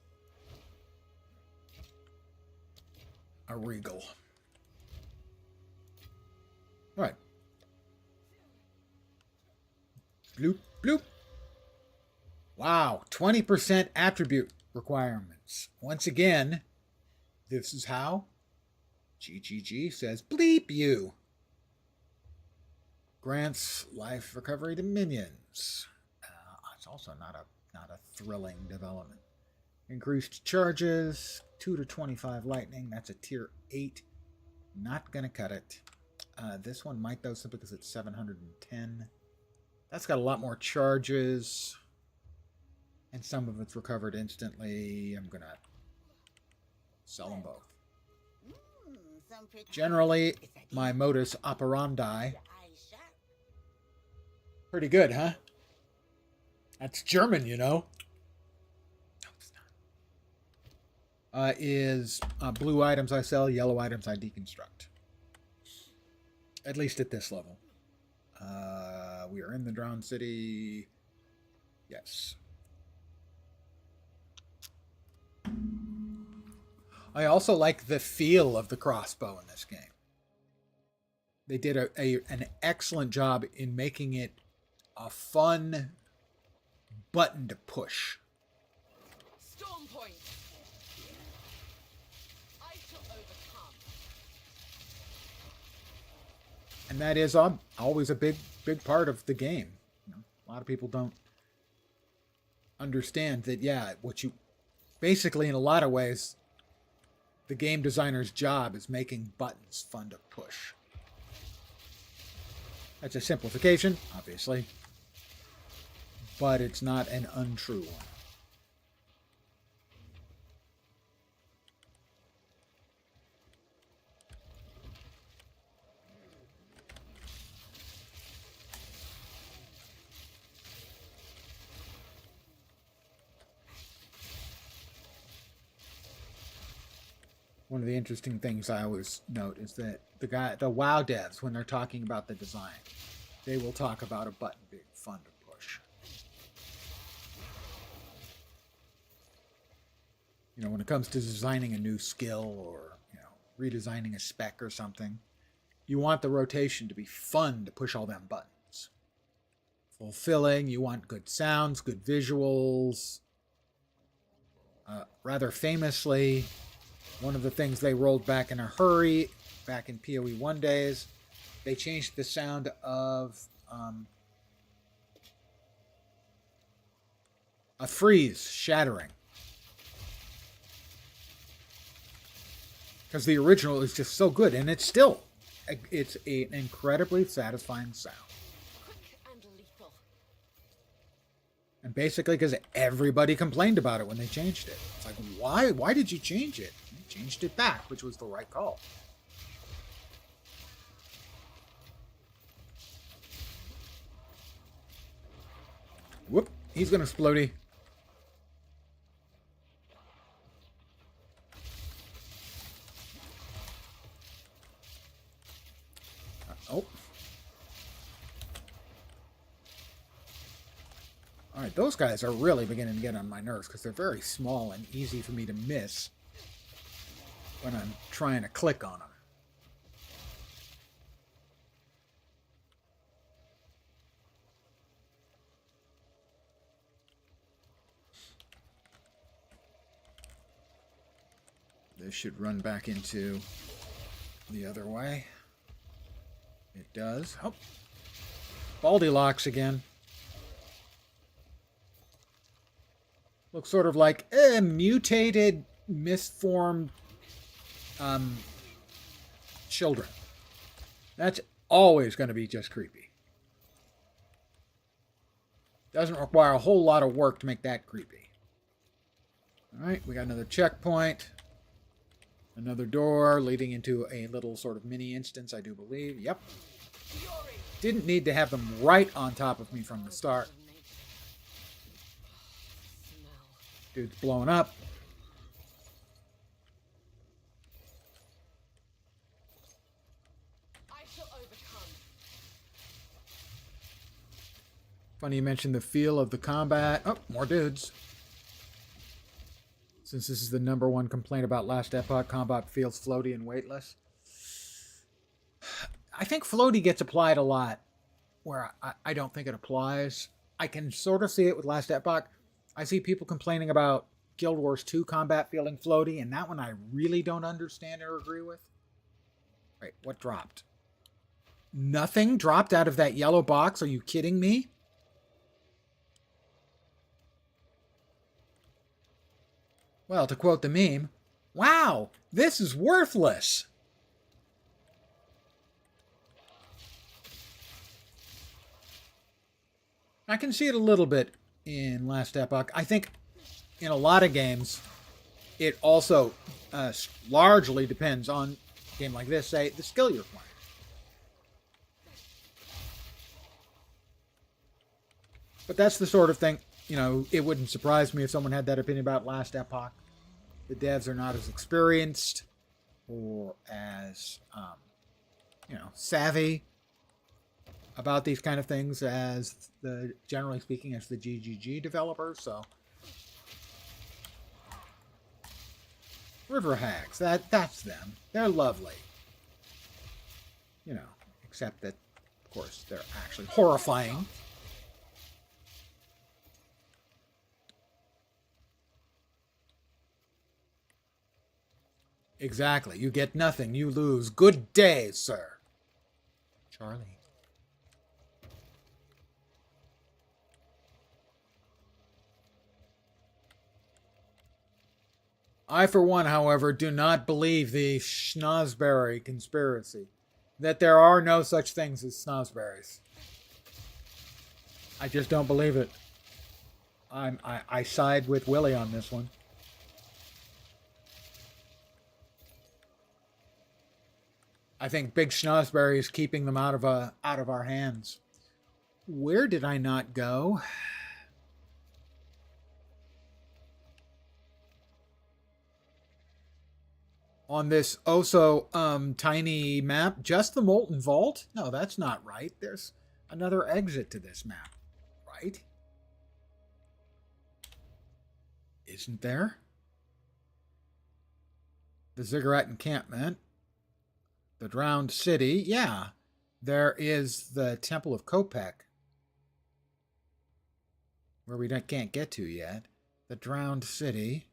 a regal. All right. Bloop, bloop. Wow, 20% attribute requirements. Once again, this is how GGG says bleep you. Grants life recovery to minions. It's also not a thrilling development. Increased charges, 2 to 25 lightning. That's a tier 8. Not gonna cut it. This one might though, simply because it's 710. That's got a lot more charges, and some of it's recovered instantly. I'm gonna sell them both. Some pretty Generally, Is that my it? modus operandi. Your eyes sharp. Pretty good, huh? That's German, you know. No, it's not. Is blue items I sell, yellow items I deconstruct. At least at this level. We are in the Drowned City. Yes. I also like the feel of the crossbow in this game. They did an excellent job in making it a fun button to push. Storm point. I shall overcome. And that is always a big part of the game. A lot of people don't understand that, yeah, what you basically, in a lot of ways, the game designer's job is making buttons fun to push. That's a simplification, obviously, but it's not an untrue one. One of the interesting things I always note is that the WoW devs, when they're talking about the design, they will talk about a button being fun to push. When it comes to designing a new skill or, redesigning a spec or something, you want the rotation to be fun to push all them buttons. fulfilling. You want good sounds, good visuals. Rather famously, one of the things they rolled back in a hurry, back in PoE1 days, they changed the sound of a freeze shattering. Because the original is just so good, and it's an incredibly satisfying sound. Quick and lethal. And basically because everybody complained about it when they changed it. It's like, why? Why did you change it? You changed it back, which was the right call. Whoop, he's gonna explodey. Oh. Alright, those guys are really beginning to get on my nerves because they're very small and easy for me to miss when I'm trying to click on them. This should run back into the other way. It does. Oh. Baldylocks again. Looks sort of like a mutated, misformed children. That's always going to be just creepy. Doesn't require a whole lot of work to make that creepy. Alright, we got another checkpoint. Another door leading into a little sort of mini instance, I do believe. Yep. Didn't need to have them right on top of me from the start. Dude's blowing up. I shall overcome. Funny you mentioned the feel of the combat. Oh, more dudes. Since this is the #1 complaint about Last Epoch, combat feels floaty and weightless. I think floaty gets applied a lot where I don't think it applies. I can sort of see it with Last Epoch. I see people complaining about Guild Wars 2 combat feeling floaty, and that one I really don't understand or agree with. Wait, what dropped? Nothing dropped out of that yellow box? Are you kidding me? Well, to quote the meme, wow, this is worthless. I can see it a little bit in Last Epoch. I think in a lot of games, it also largely depends on a game like this, say, the skill you're playing. But that's the sort of thing, you know, it wouldn't surprise me if someone had that opinion about Last Epoch. The devs are not as experienced or as, savvy about these kind of things as generally speaking, as the GGG developers. So, River Hags, that's them. They're lovely. You know, except that, of course, they're actually horrifying. Exactly. You get nothing. You lose. Good day, sir. Charlie. I, for one, however, do not believe the schnozberry conspiracy. That there are no such things as snozberries. I just don't believe it. I side with Willie on this one. I think Big Schnozberry is keeping them out of our hands. Where did I not go? On this tiny map, just the Molten Vault? No, that's not right. There's another exit to this map, right? Isn't there? The Ziggurat Encampment. The Drowned City, yeah. There is the Temple of Kopek. where we can't get to yet. The Drowned City,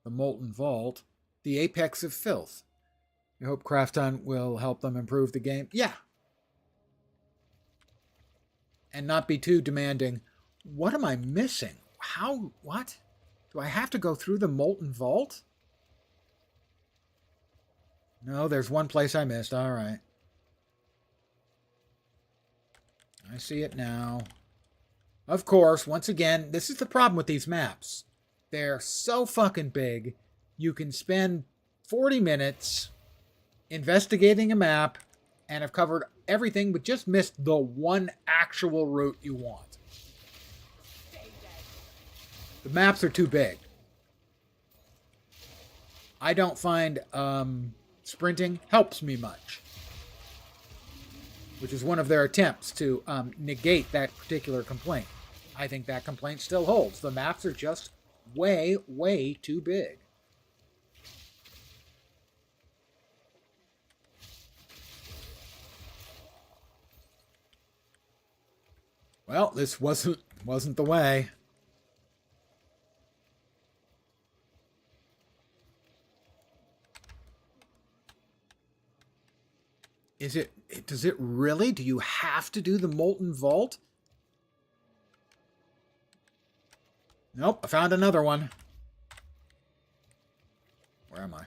the Molten Vault, the Apex of Filth. I hope Craft Hunt will help them improve the game. Yeah. And not be too demanding. What am I missing? How? What? Do I have to go through the Molten Vault? No, there's one place I missed. All right. I see it now. Of course, once again, this is the problem with these maps. They're so fucking big, you can spend 40 minutes investigating a map and have covered everything but just missed the one actual route you want. The maps are too big. I don't find sprinting helps me much, which is one of their attempts to negate that particular complaint. I think that complaint still holds. The maps are just way, way too big. Well, this wasn't the way. Is it? Does it really? Do you have to do the Molten Vault? Nope, I found another one. Where am I?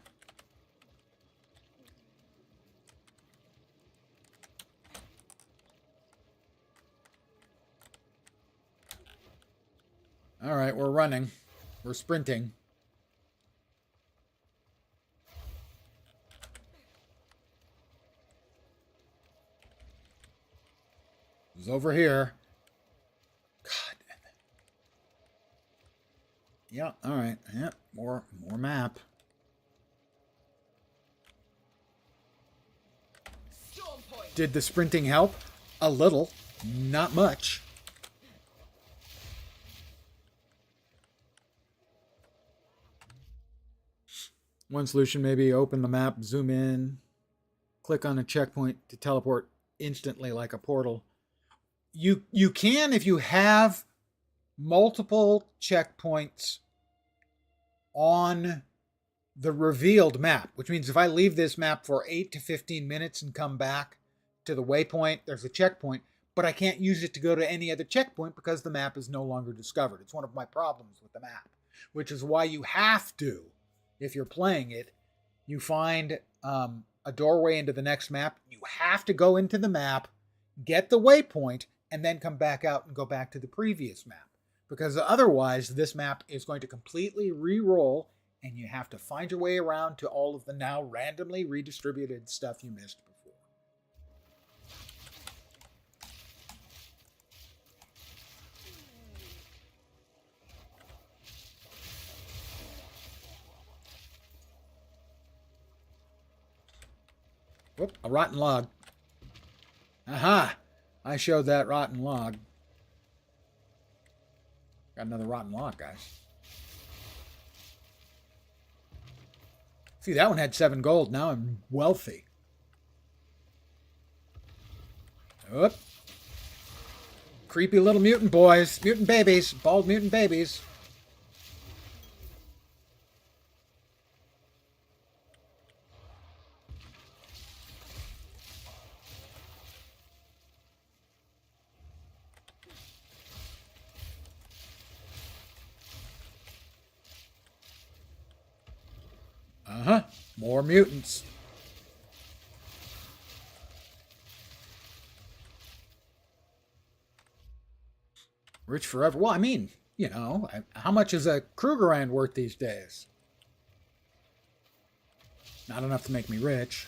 All right, we're running. We're sprinting. It's over here. God. Yeah, all right. Yeah, more map. Did the sprinting help? A little. Not much. One solution maybe open the map, zoom in, click on a checkpoint to teleport instantly like a portal. You can if you have multiple checkpoints on the revealed map, which means if I leave this map for 8 to 15 minutes and come back to the waypoint, there's a checkpoint, but I can't use it to go to any other checkpoint because the map is no longer discovered. It's one of my problems with the map, which is why you have to, if you're playing it, you find a doorway into the next map. You have to go into the map, get the waypoint, and then come back out and go back to the previous map. Because otherwise, this map is going to completely re-roll, and you have to find your way around to all of the now randomly redistributed stuff you missed before. Whoop, a rotten log. Aha! I showed that rotten log. Got another rotten log, guys. See, that one had 7 gold. Now I'm wealthy. Whoop. Creepy little mutant boys. Mutant babies. Bald mutant babies. Uh-huh. More mutants. Rich forever. Well, I mean, you know, how much is a Krugerrand worth these days? Not enough to make me rich.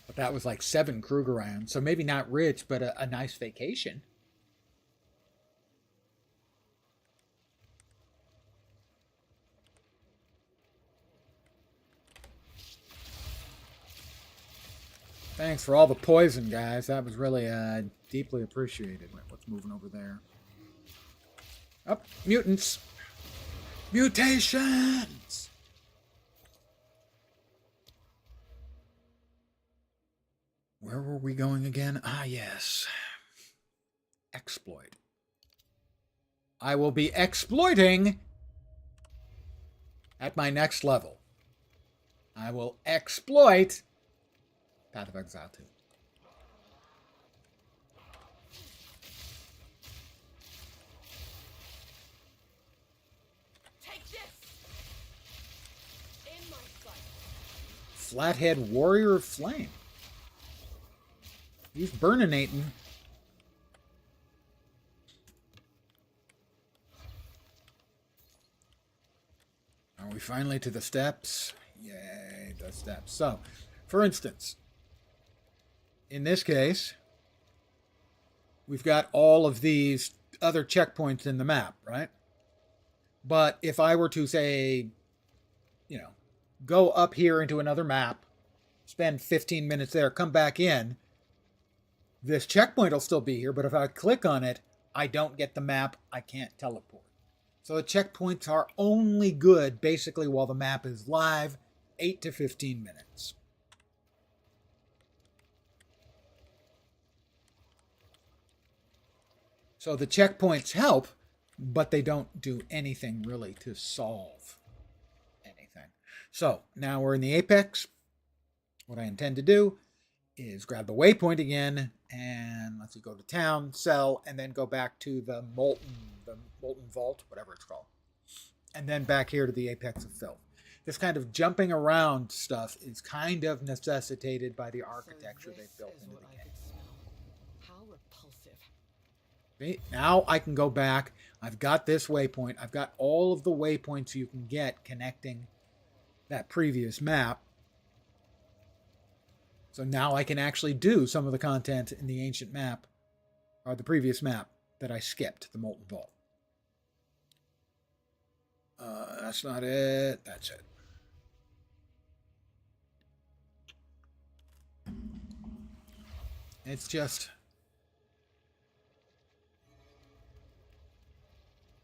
But that was like 7 Krugerrand. So maybe not rich, but a nice vacation. Thanks for all the poison, guys. That was really deeply appreciated. Wait, what's moving over there? Oh, mutants. Mutations! Where were we going again? Ah, yes. exploit. I will be exploiting at my next level. I will exploit Path of Exile 2. Take this! In my sight. Flathead Warrior of Flame. He's burninating. Are we finally to the steps? Yay, the steps. So, for instance, in this case, we've got all of these other checkpoints in the map, right? But if I were to say, go up here into another map, spend 15 minutes there, come back in, this checkpoint will still be here, but if I click on it, I don't get the map, I can't teleport. So the checkpoints are only good basically while the map is live, 8 to 15 minutes. So the checkpoints help, but they don't do anything really to solve anything. So now we're in the Apex. What I intend to do is grab the waypoint again and let's see, go to town, sell, and then go back to the molten vault, whatever it's called, and then back here to the Apex of Filth. This kind of jumping around stuff is kind of necessitated by the architecture they've built into the game. How repulsive. Okay, now I can go back. I've got this waypoint. I've got all of the waypoints you can get connecting that previous map. So now I can actually do some of the content in the ancient map, or the previous map that I skipped, the Molten Vault. That's not it. That's it. It's just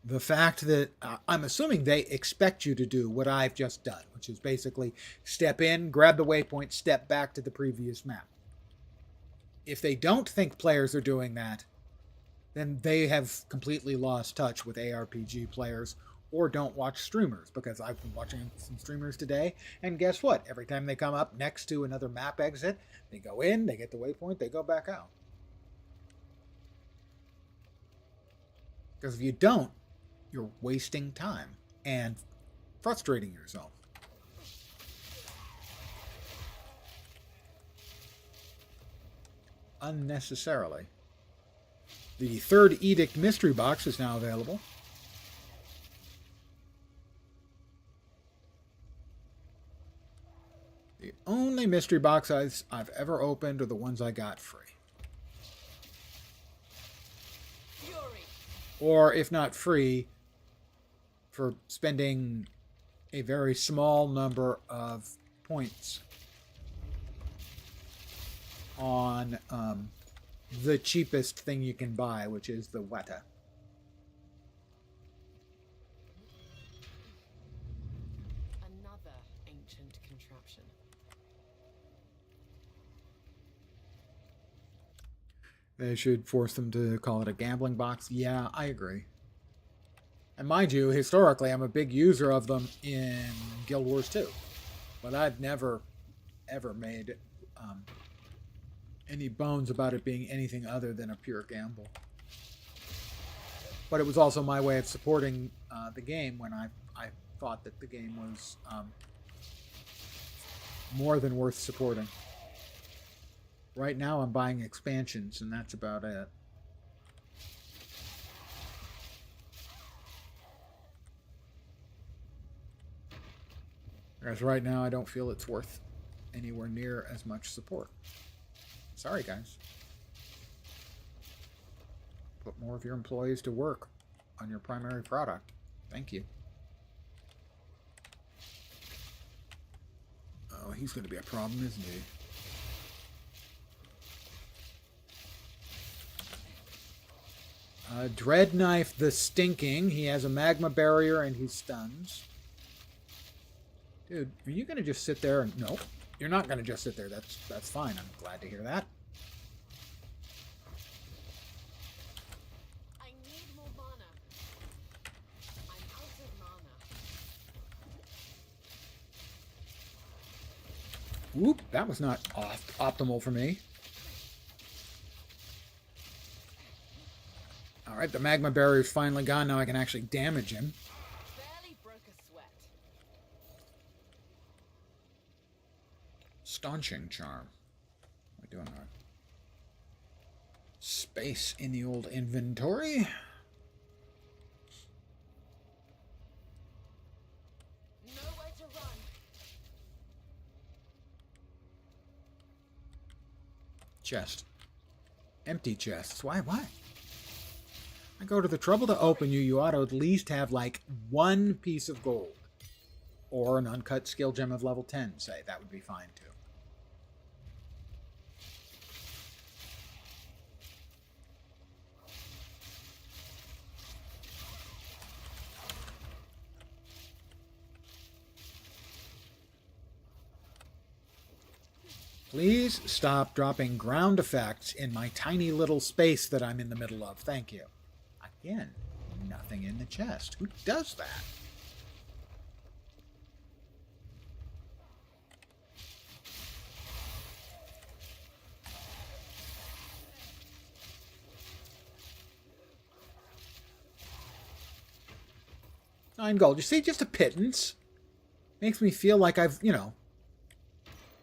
the fact that I'm assuming they expect you to do what I've just done, which is basically step in, grab the waypoint, step back to the previous map. If they don't think players are doing that, then they have completely lost touch with ARPG players or don't watch streamers, because I've been watching some streamers today, and guess what? Every time they come up next to another map exit, they go in, they get the waypoint, they go back out. Because if you don't, you're wasting time and frustrating yourself. Unnecessarily. The third Edict mystery box is now available. The only mystery box I've ever opened are the ones I got free. Fury. Or if not free, for spending a very small number of points on the cheapest thing you can buy, which is the Weta. Another ancient contraption. They should force them to call it a gambling box. Yeah, I agree. And mind you, historically, I'm a big user of them in Guild Wars 2. But I've never, ever made any bones about it being anything other than a pure gamble. But it was also my way of supporting the game when I thought that the game was more than worth supporting. Right now I'm buying expansions, and that's about it. Whereas right now I don't feel it's worth anywhere near as much support. Sorry, guys. Put more of your employees to work on your primary product. Thank you. Oh, he's going to be a problem, isn't he? Dread Knife the Stinking. He has a magma barrier and he stuns. Dude, are you going to just sit there and... No, you're not going to just sit there. That's fine. I'm glad to hear that. Whoop, that was not optimal for me. Alright, the magma barrier's finally gone. Now I can actually damage him. Barely broke a sweat. Staunching charm. What am I doing? All right. Space in the old inventory. Nowhere to run. Chest. Empty chests. Why? I go to the trouble to open you. You ought to at least have like one piece of gold. Or an uncut skill gem of level 10, say. That would be fine too. Please stop dropping ground effects in my tiny little space that I'm in the middle of. Thank you. Again, nothing in the chest. Who does that? $9 gold. You see, just a pittance. Makes me feel like I've,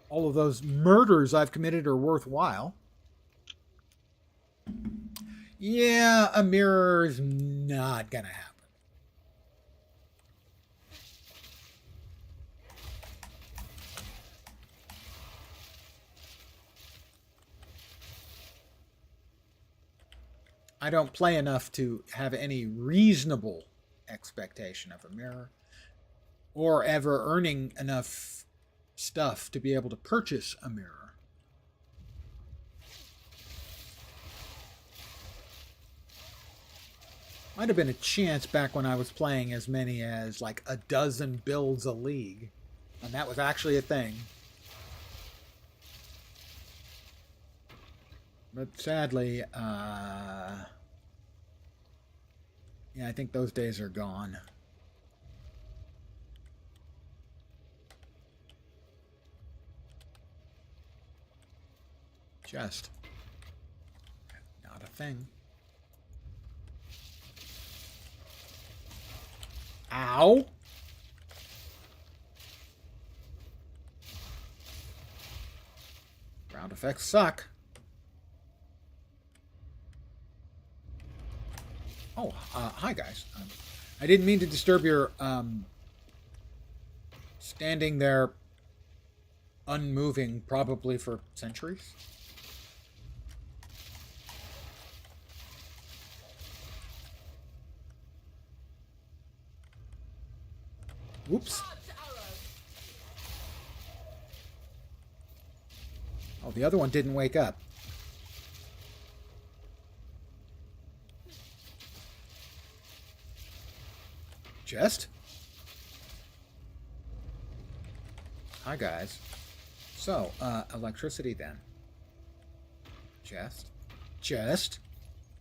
all of those murders I've committed are worthwhile. Yeah, a mirror is not gonna happen. I don't play enough to have any reasonable expectation of a mirror, or ever earning enough stuff to be able to purchase a mirror. Might have been a chance back when I was playing as many as like a dozen builds a league, and that was actually a thing. But sadly, yeah, I think those days are gone. Chest. Not a thing. Ow! Ground effects suck. Oh, hi guys. I didn't mean to disturb your standing there unmoving probably for centuries. Whoops. Oh, the other one didn't wake up. Chest? Hi, guys. So, electricity then. Chest. Chest.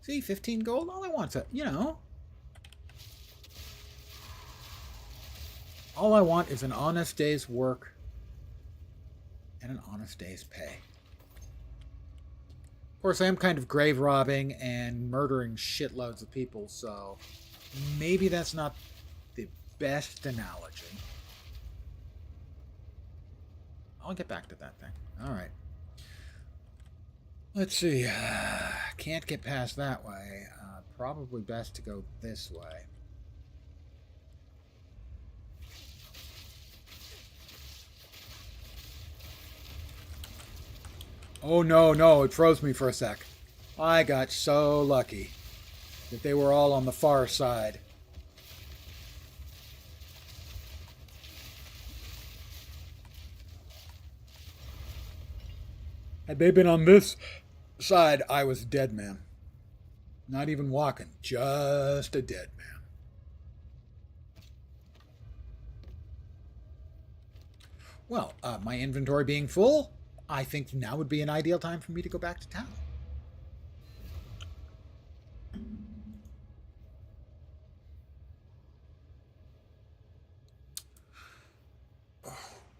See, 15 gold? All I want's a, all I want is an honest day's work and an honest day's pay. Of course, I am kind of grave robbing and murdering shitloads of people, so maybe that's not the best analogy. I'll get back to that thing. All right. Let's see. Can't get past that way. Probably best to go this way. Oh, no, it froze me for a sec. I got so lucky that they were all on the far side. Had they been on this side, I was dead, man. Not even walking, just a dead man. Well, my inventory being full, I think now would be an ideal time for me to go back to town.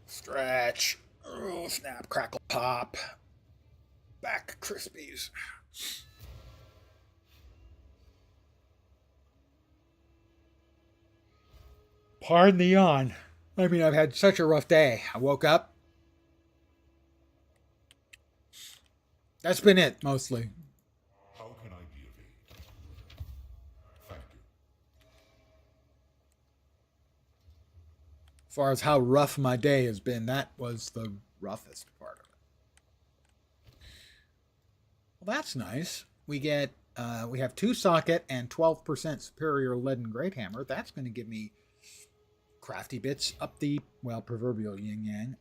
Stretch. Oh. Oh, snap, crackle, pop. Back Crispies. Pardon the yawn. I mean, I've had such a rough day. I woke up. That's been it, mostly. How can I be of aid? Thank you. As far as how rough my day has been, that was the roughest part of it. Well, that's nice. We have 2 socket and 12% superior lead and great hammer. That's going to give me crafty bits up the, well, proverbial yin yang.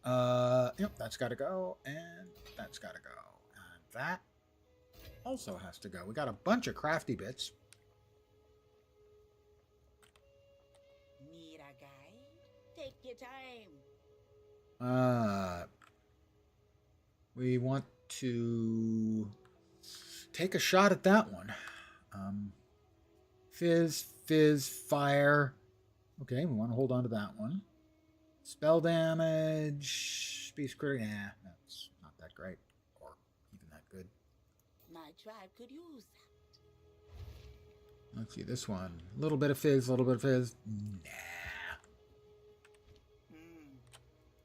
Yep, that's got to go, and that's got to go. And that also has to go. We got a bunch of crafty bits. Need a guide? Take your time. We want to take a shot at that one. Fizz, fire. Okay, we want to hold on to that one. Spell damage, beast critic. Nah, that's not that great, or even that good. My tribe could use that. Let's see this one. A little bit of fizz, a little bit of fizz. Nah.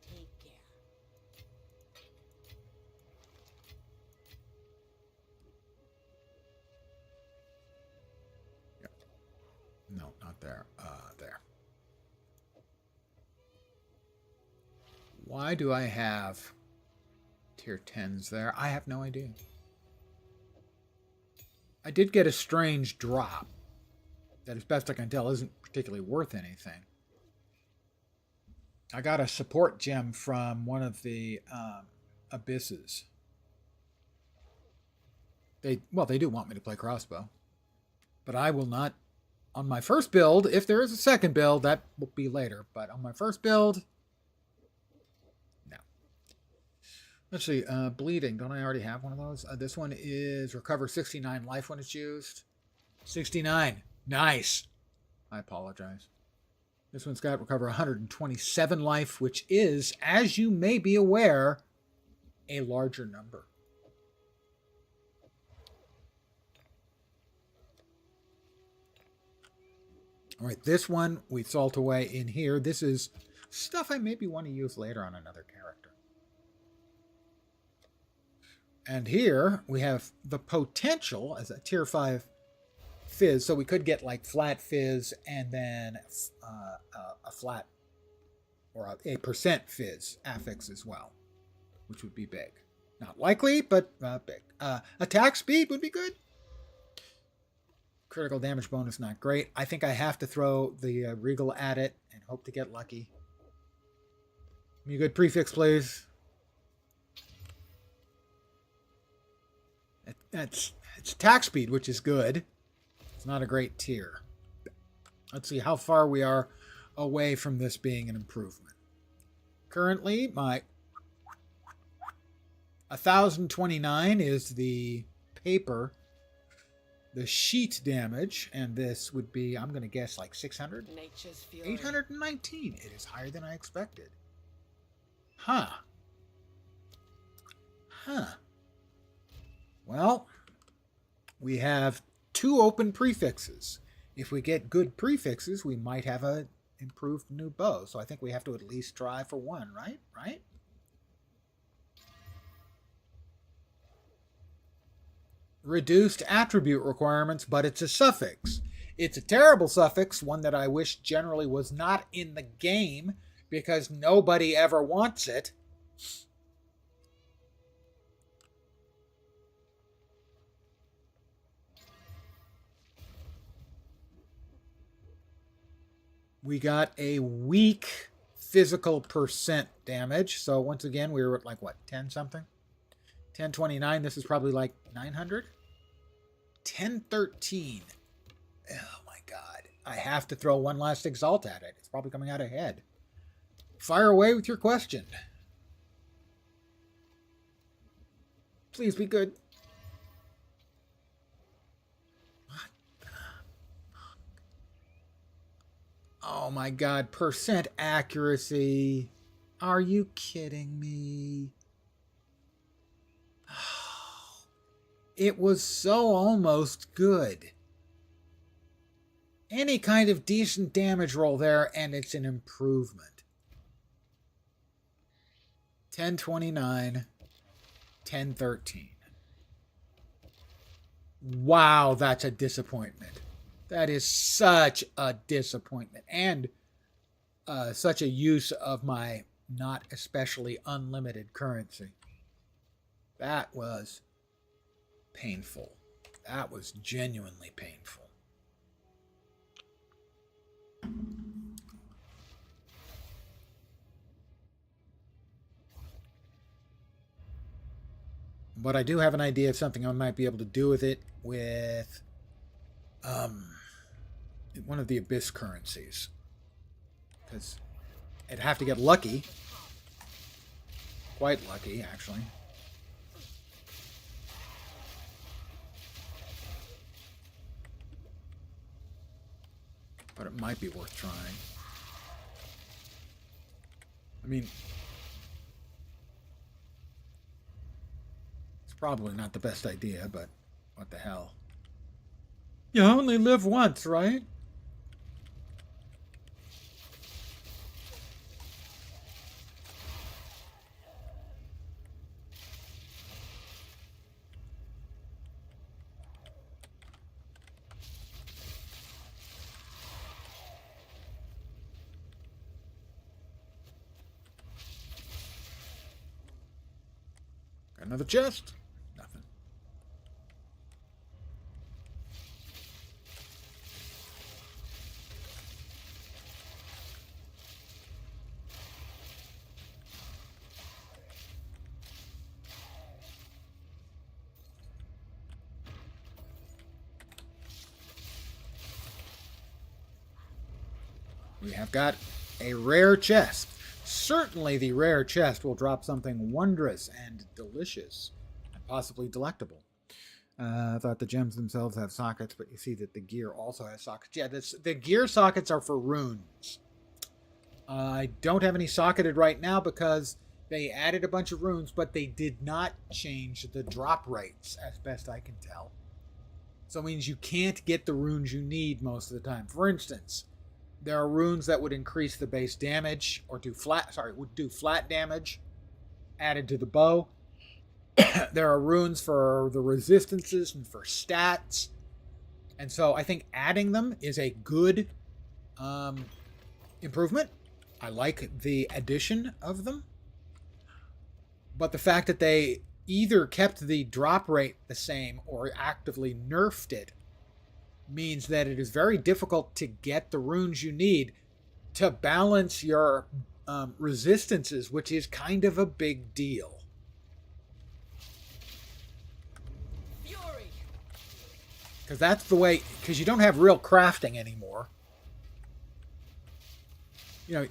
Take care. Yep. No, not there. There. Why do I have tier 10s there? I have no idea. I did get a strange drop that, as best I can tell, isn't particularly worth anything. I got a support gem from one of the abysses. They do want me to play crossbow, but I will not. On my first build, if there is a second build, that will be later. But on my first build, no. Let's see. Bleeding. Don't I already have one of those? This one is recover 69 life when it's used. 69. Nice. I apologize. This one's got recover 127 life, which is, as you may be aware, a larger number. All right, this one we salt away in here. This is stuff I maybe want to use later on another character. And here we have the potential as a tier 5 fizz. So we could get like flat fizz and then a flat or a percent fizz affix as well, which would be big. Not likely, but big. Attack speed would be good. Critical damage bonus, not great. I think I have to throw the Regal at it and hope to get lucky. Give me a good prefix, please. It's attack speed, which is good. It's not a great tier. Let's see how far we are away from this being an improvement. Currently, my 1029 is the paper. The sheet damage, and this would be, I'm going to guess, like 600? Nature's fury. 819. It is higher than I expected. Huh. Well, we have 2 open prefixes. If we get good prefixes, we might have an improved new bow. So I think we have to at least try for one, right? Right? Reduced attribute requirements, but it's a suffix. It's a terrible suffix, one that I wish generally was not in the game because nobody ever wants it. We got a weak physical percent damage. So once again, we were at like what, 10 something? 1029. This is probably like 900. 1013. Oh my god. I have to throw one last exalt at it. It's probably coming out ahead. Fire away with your question. Please be good. What the fuck? Oh my god. Percent accuracy. Are you kidding me? It was so almost good. Any kind of decent damage roll there, and it's an improvement. 1029, 1013. Wow, that's a disappointment. That is such a disappointment. And such a use of my not especially unlimited currency. That was painful. That was genuinely painful. But I do have an idea of something I might be able to do with it with one of the Abyss currencies. Because I'd have to get lucky. Quite lucky, actually. But it might be worth trying. I mean, it's probably not the best idea, but what the hell. You only live once, right? Another chest? Nothing. We have got a rare chest. Certainly the rare chest will drop something wondrous and delicious and possibly delectable. I thought the gems themselves have sockets, but you see that the gear also has sockets. Yeah, the gear sockets are for runes. I don't have any socketed right now because they added a bunch of runes, but they did not change the drop rates, as best I can tell. So it means you can't get the runes you need most of the time. For instance, there are runes that would increase the base damage or would do flat damage added to the bow. There are runes for the resistances and for stats. And so I think adding them is a good improvement. I like the addition of them. But the fact that they either kept the drop rate the same or actively nerfed it means that it is very difficult to get the runes you need to balance your resistances, which is kind of a big deal. Because that's the way, because you don't have real crafting anymore. You know,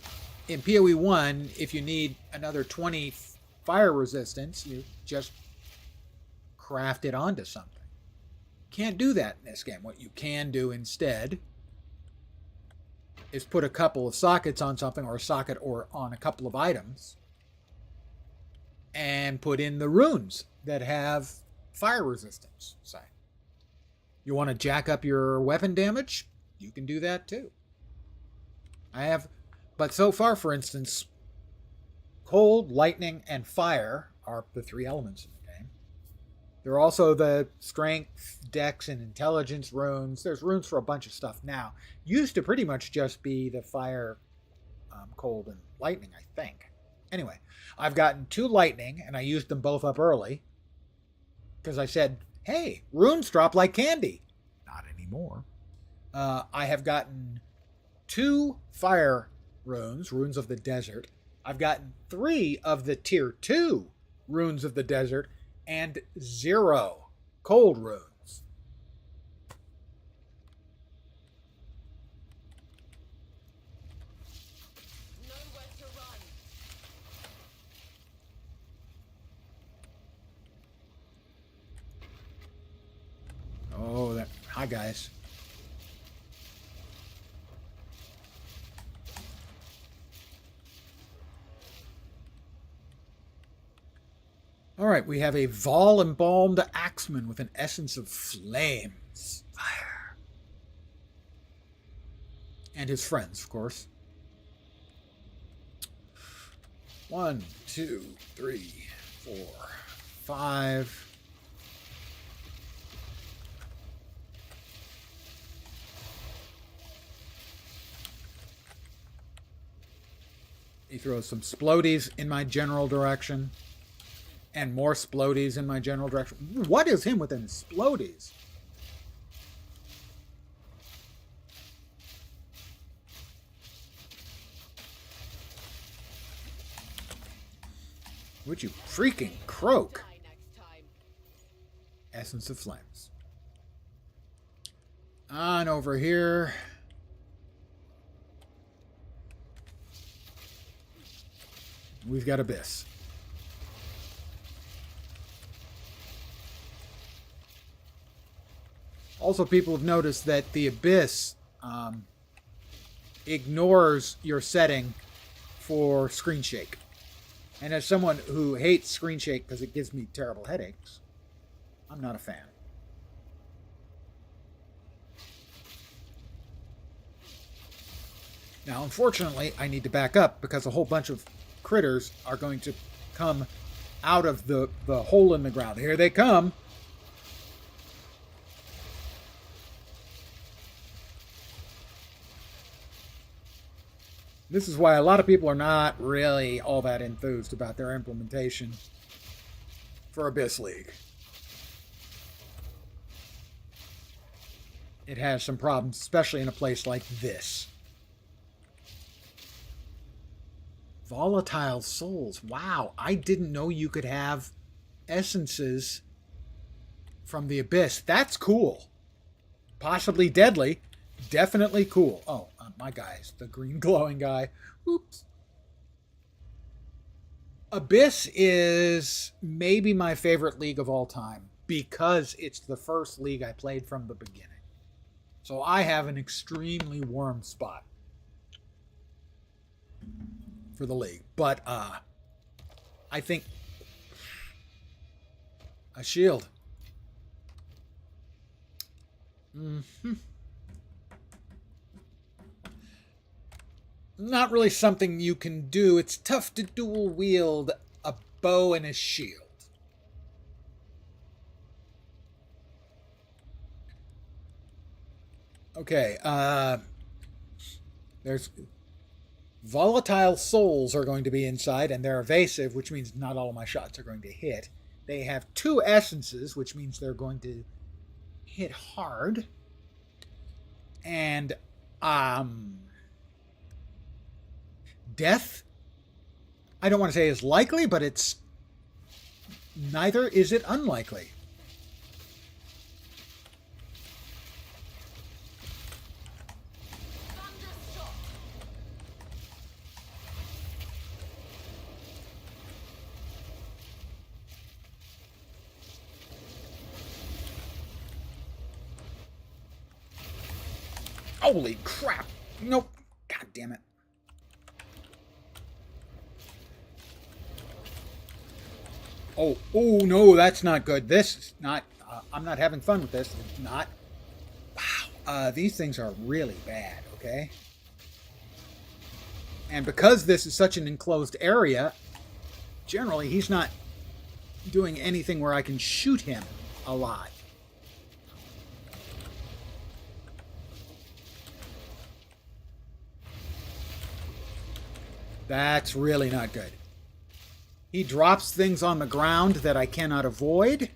in PoE 1, if you need another 20 fire resistance, you just craft it onto something. Can't do that in this game. What you can do instead is put a couple of sockets on something, or a socket or on a couple of items, and put in the runes that have fire resistance, say. You want to jack up your weapon damage? You can do that too. But so far, for instance, cold, lightning, and fire are the three elements in the game. There are also the strength, dex, and intelligence runes. There's runes for a bunch of stuff now. Used to pretty much just be the fire, cold, and lightning, I think. Anyway, I've gotten 2 lightning, and I used them both up early. Because I said, hey, runes drop like candy. Not anymore. I have gotten 2 fire runes, runes of the desert. I've gotten 3 of the tier 2 runes of the desert, and 0 cold runes. Nowhere to run. Oh, hi guys. All right, we have a Vol Embalmed Axeman with an essence of flames. Fire. And his friends, of course. 1, 2, 3, 4, 5. He throws some splodies in my general direction. And more splodies in my general direction. What is him with them splodies? Would you freaking croak? Die next time. Essence of Flames. On over here. We've got Abyss. Also, people have noticed that the Abyss ignores your setting for screen shake. And as someone who hates screen shake because it gives me terrible headaches, I'm not a fan. Now, unfortunately, I need to back up because a whole bunch of critters are going to come out of the hole in the ground. Here they come. This is why a lot of people are not really all that enthused about their implementation for Abyss League. It has some problems, especially in a place like this. Volatile souls. Wow, I didn't know you could have essences from the Abyss. That's cool. Possibly deadly. Definitely cool. Oh, my guy's the green glowing guy. Oops. Abyss is maybe my favorite league of all time because it's the first league I played from the beginning. So I have an extremely warm spot for the league. But I think a shield. Not really something you can do. It's tough to dual wield a bow and a shield. Okay, there's volatile souls are going to be inside, and they're evasive, which means not all of my shots are going to hit. They have 2 essences, which means they're going to hit hard. And death, I don't want to say is likely, but it's neither is it unlikely. Holy crap. Nope. God damn it. Oh no, that's not good. This is not, I'm not having fun with this. It's not. Wow. These things are really bad, okay? And because this is such an enclosed area, generally he's not doing anything where I can shoot him a lot. That's really not good. He drops things on the ground that I cannot avoid.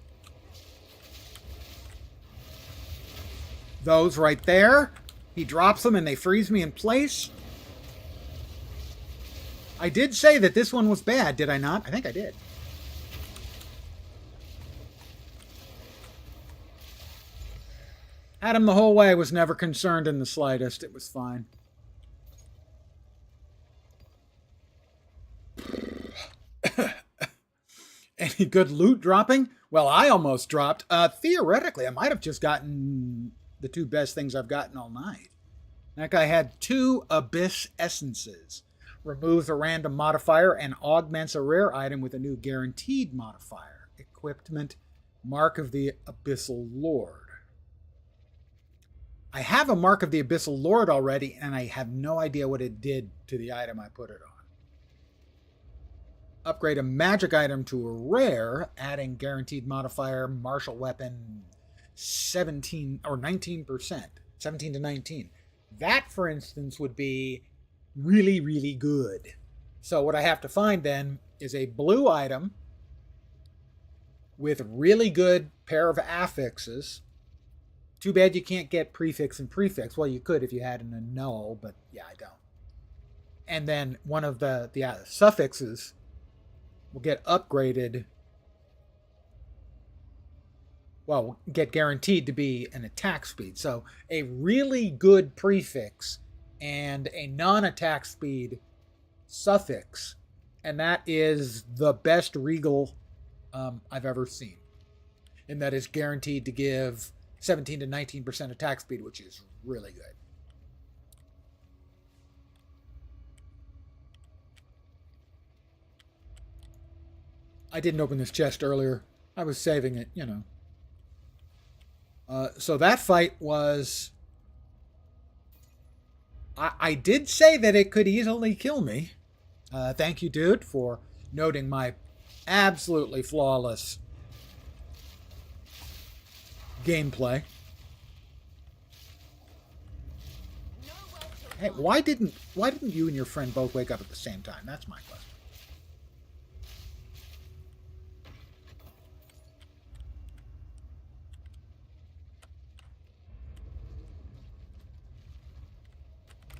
Those right there. He drops them and they freeze me in place. I did say that this one was bad, did I not? I think I did. Had him the whole way, was never concerned in the slightest. It was fine. Any good loot dropping? Well, I almost dropped. Theoretically, I might have just gotten the 2 best things I've gotten all night. That guy had 2 Abyss essences. removes a random modifier and augments a rare item with a new guaranteed modifier. Equipment, Mark of the Abyssal Lord. I have a Mark of the Abyssal Lord already, and I have no idea what it did to the item I put it on. Upgrade a magic item to a rare, adding guaranteed modifier, martial weapon, 17 or 19%. 17 to 19. That, for instance, would be really, really good. So what I have to find then is a blue item with really good pair of affixes. Too bad you can't get prefix and prefix. Well, you could if you had an annul, but yeah, I don't. And then one of the suffixes will get upgraded. Well, will get guaranteed to be an attack speed. So a really good prefix and a non-attack speed suffix. And that is the best regal I've ever seen. And that is guaranteed to give 17 to 19% attack speed, which is really good. I didn't open this chest earlier. I was saving it, you know. So that fight was... I did say that it could easily kill me. Thank you, dude, for noting my absolutely flawless gameplay. Hey, why didn't you and your friend both wake up at the same time? That's my question.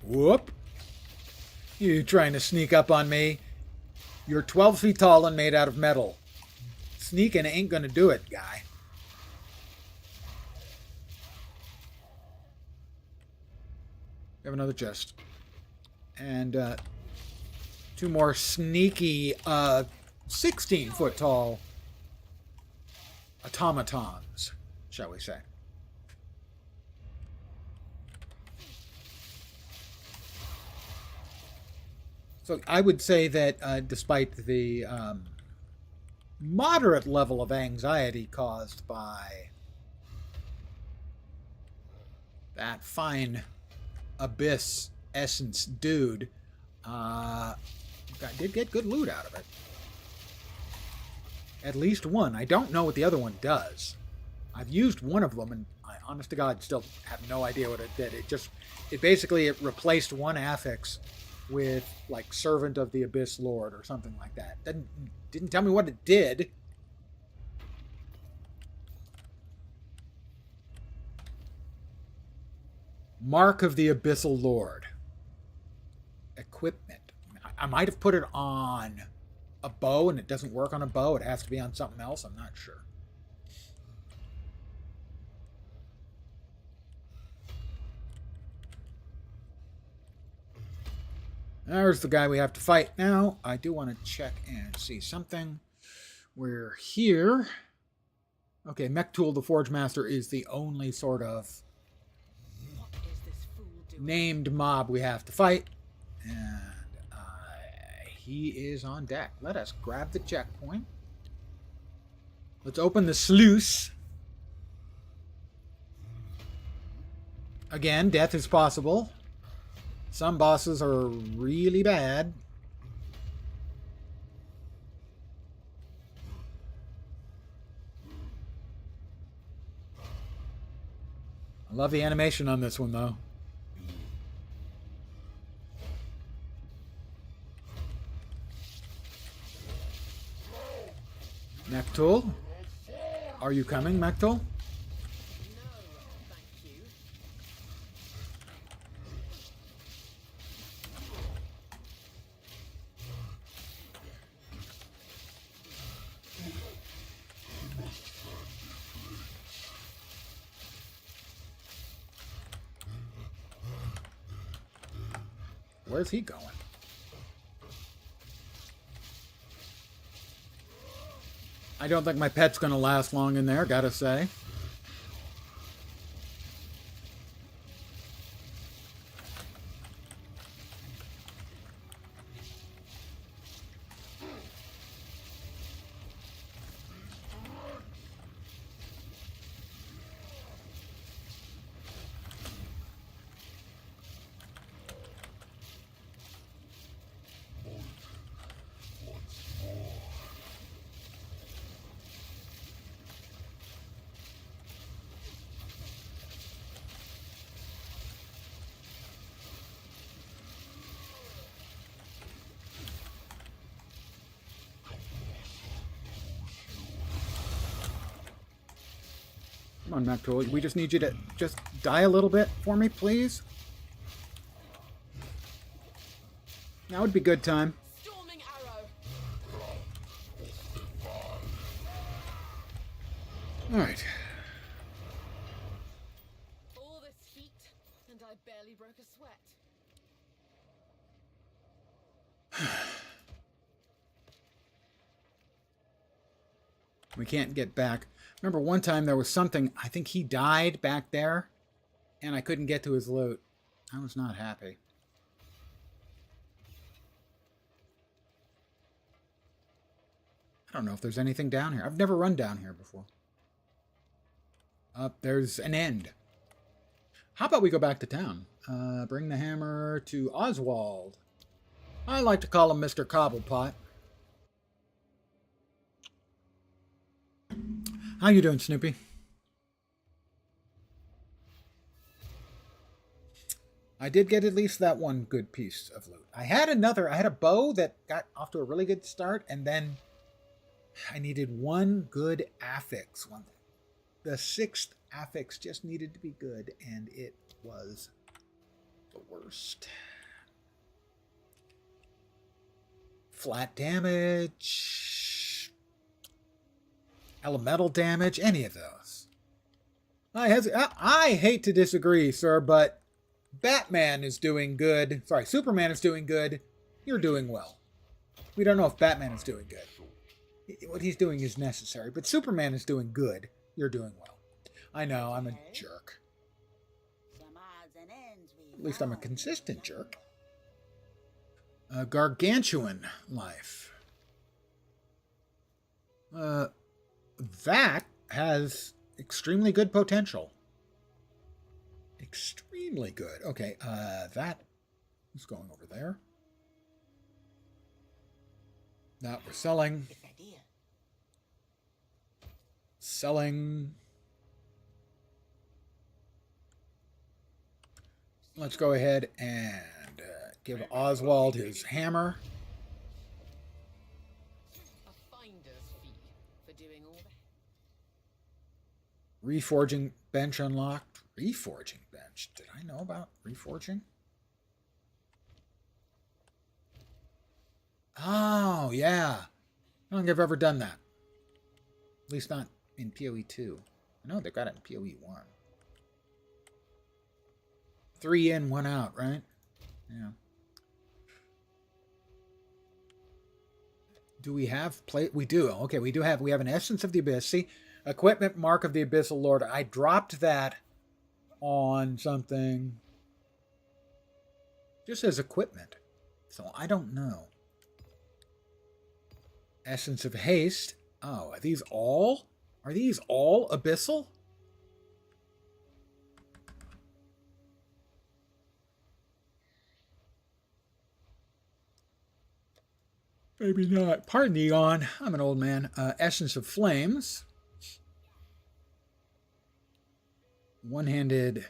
Whoop. You trying to sneak up on me? You're 12 feet tall and made out of metal. Sneaking ain't gonna do it, guy. We have another chest. And two more sneaky 16-foot tall automatons, shall we say. So I would say that despite the moderate level of anxiety caused by that fine Abyss Essence dude, I did get good loot out of it. At least one. I don't know what the other one does. I've used one of them, and I, honest to God, still have no idea what it did. It basically replaced one affix with like Servant of the Abyss Lord or something like that. Didn't tell me what it did. Mark of the Abyssal Lord. Equipment. I might have put it on a bow and it doesn't work on a bow. It has to be on something else. I'm not sure. There's the guy we have to fight now. I do want to check and see something. We're here. Okay, Mechtool the Forge Master is the only sort of named mob we have to fight. And he is on deck. Let us grab the checkpoint. Let's open the sluice. Again, death is possible. Some bosses are really bad. I love the animation on this one, though. Mechtool? Are you coming, Mechtool? Where's he going? I don't think my pet's going to last long in there, gotta say. Come on, Mactool. We just need you to just die a little bit for me, please. That would be good time. Storming arrow. Alright. All this heat, and I barely broke a sweat. We can't get back. Remember one time there was something, I think he died back there, and I couldn't get to his loot. I was not happy. I don't know if there's anything down here. I've never run down here before. There's an end. How about we go back to town? Bring the hammer to Oswald. I like to call him Mr. Cobblepot. How you doing, Snoopy? I did get at least that one good piece of loot. I had a bow that got off to a really good start, and then I needed one good affix. The 6th affix just needed to be good, and it was the worst. Flat damage, elemental damage, any of those. I hate to disagree, sir, but Batman is doing good. Sorry, Superman is doing good. You're doing well. We don't know if Batman is doing good. What he's doing is necessary, but Superman is doing good. You're doing well. I know, I'm a jerk. At least I'm a consistent jerk. Gargantuan life. That has extremely good potential. Extremely good. Okay, that is going over there. That we're selling. Selling. Let's go ahead and give Oswald his hammer. A finder's fee for doing all that. Reforging bench unlocked. Reforging bench. Did I know about reforging? Oh, yeah. I don't think I've ever done that. At least not in PoE2. I know they got it in PoE1. 3 in, 1 out, right? Yeah. Do we have plate? We do. Okay, we do have. We have an Essence of the Abyss. See, equipment mark of the Abyssal Lord. I dropped that on something. Just as equipment. So I don't know. Essence of Haste. Oh, are these all? Are these all Abyssal? Maybe not. Pardon the yawn. I'm an old man. Essence of Flames. One-handed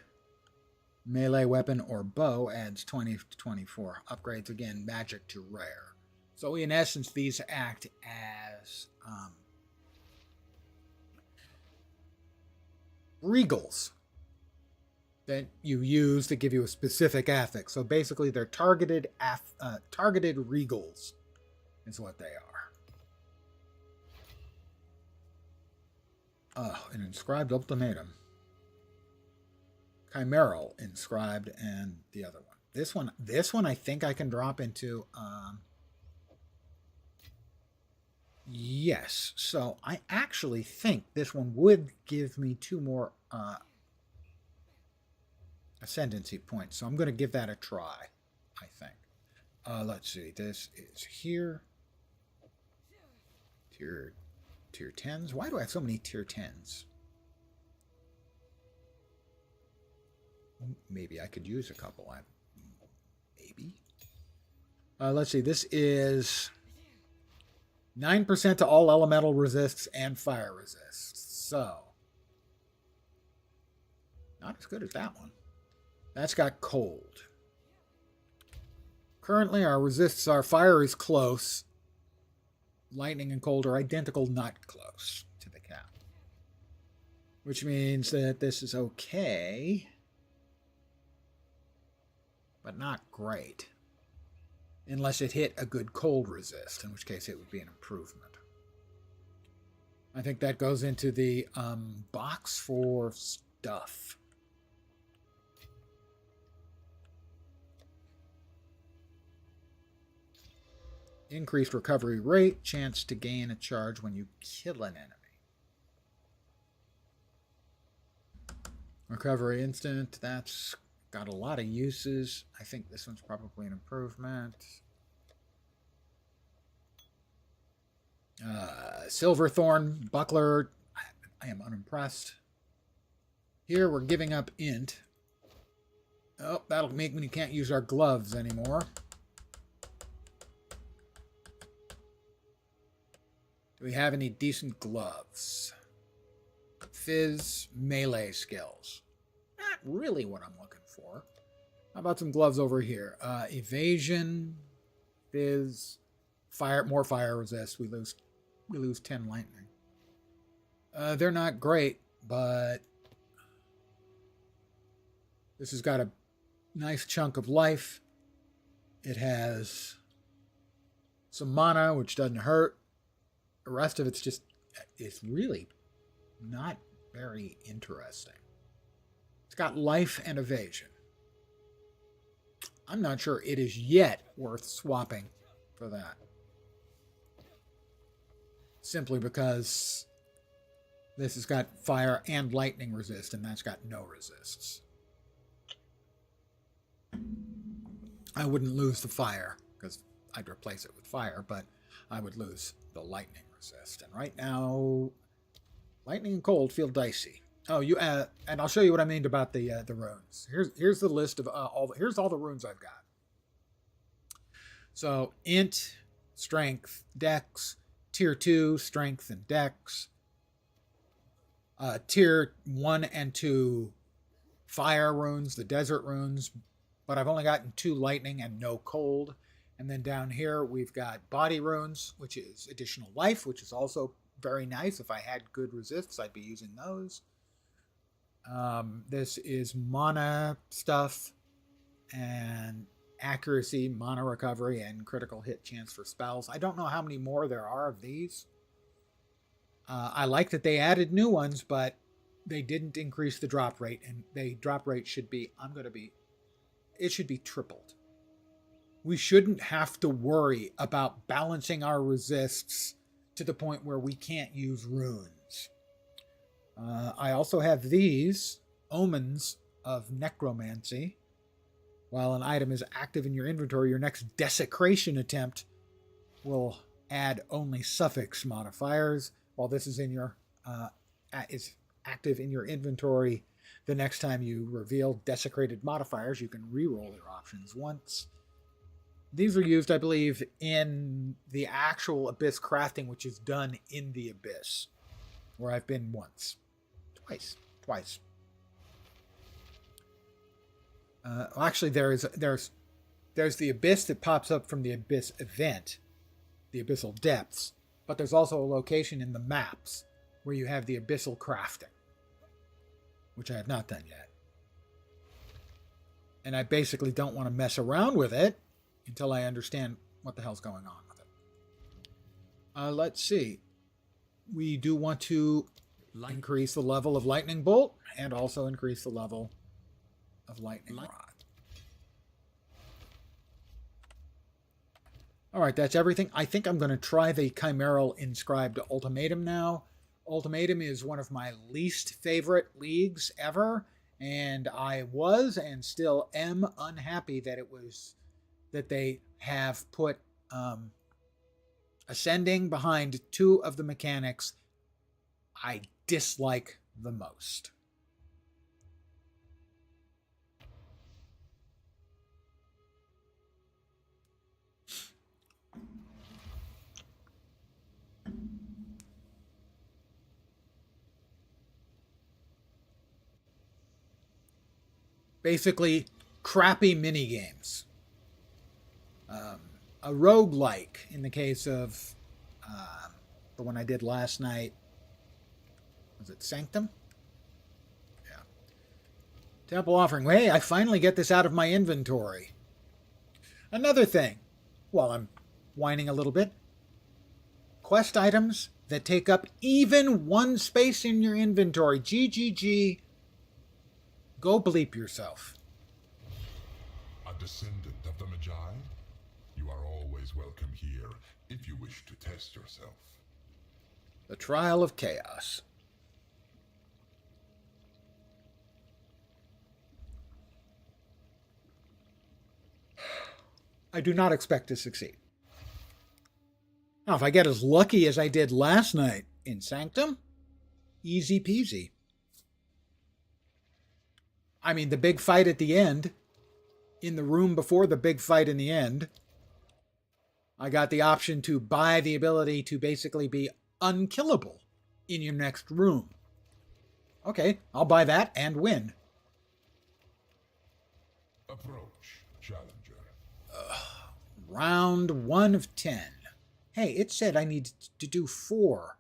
melee weapon or bow adds 20 to 24. Upgrades again, magic to rare. So in essence, these act as regals that you use to give you a specific affix. So basically, they're targeted regals. Is what they are. Oh, an inscribed ultimatum. Chimeral inscribed, and the other one. This one I think I can drop into yes. So I actually think this one would give me 2 more ascendancy points. So I'm going to give that a try, I think. Let's see. This is here. Tier 10s. Why do I have so many tier 10s? Maybe I could use a couple. Maybe. Let's see. This is 9% to all elemental resists and fire resists. So, not as good as that one. That's got cold. Currently, our resists are fire is close. Lightning and cold are identical, not close to the cap. which means that this is okay, but not great. Unless it hit a good cold resist, in which case it would be an improvement. I think that goes into the box for stuff. Increased recovery rate, chance to gain a charge when you kill an enemy. Recovery instant, that's got a lot of uses. I think this one's probably an improvement. Silverthorn Buckler, I am unimpressed. Here we're giving up int. Oh, that'll make me can't use our gloves anymore. Do we have any decent gloves? Fizz, melee skills. Not really what I'm looking for. How about some gloves over here? Evasion, Fizz, fire, more fire resist. We lose 10 lightning. They're not great, but this has got a nice chunk of life. It has some mana, which doesn't hurt. The rest of it's really not very interesting. It's got life and evasion. I'm not sure it is yet worth swapping for that. Simply because this has got fire and lightning resist, and that's got no resists. I wouldn't lose the fire, because I'd replace it with fire, but I would lose the lightning resist. And right now, lightning and cold feel dicey. Oh, and I'll show you what I mean about the runes. Here's the list of here's all the runes I've got. So int, strength, dex, tier 2, strength and dex, tier 1 and 2 fire runes, the desert runes, but I've only gotten 2 lightning and no cold. And then down here we've got body runes, which is additional life, which is also very nice. If I had good resists, I'd be using those. This is mana stuff and accuracy, mana recovery, and critical hit chance for spells. I don't know how many more there are of these. I like that they added new ones, but they didn't increase the drop rate, and the drop rate should be, it should be tripled. We shouldn't have to worry about balancing our resists to the point where we can't use runes. I also have these omens of necromancy. While an item is active in your inventory, your next desecration attempt will add only suffix modifiers. While this is is active in your inventory, the next time you reveal desecrated modifiers, you can reroll your options once. These are used, I believe, in the actual Abyss crafting, which is done in the Abyss, where I've been once. Twice. Actually, there's the Abyss that pops up from the Abyss event, the Abyssal Depths, but there's also a location in the maps where you have the Abyssal crafting, which I have not done yet. And I basically don't want to mess around with it until I understand what the hell's going on with it. Let's see. We do want to increase the level of Lightning Bolt and also increase the level of Lightning Rod. Alright, that's everything. I think I'm going to try the Chimeral Inscribed Ultimatum now. Ultimatum is one of my least favorite leagues ever, and I was and still am unhappy that they have put Ascending behind 2 of the mechanics I dislike the most. Basically, crappy minigames. A roguelike, in the case of the one I did last night. Was it Sanctum? Temple offering. Hey, I finally get this out of my inventory. Another thing, while I'm whining a little bit, quest items that take up even one space in your inventory. GGG. Go bleep yourself. A descendant of the Magi? You are always welcome here if you wish to test yourself. The Trial of Chaos. I do not expect to succeed. Now, if I get as lucky as I did last night in Sanctum, easy peasy. I mean, the big fight at the end, in the room before the big fight in the end, I got the option to buy the ability to basically be unkillable in your next room. Okay, I'll buy that and win. Approach, challenger. Round 1 of 10. Hey, it said I need to do 4.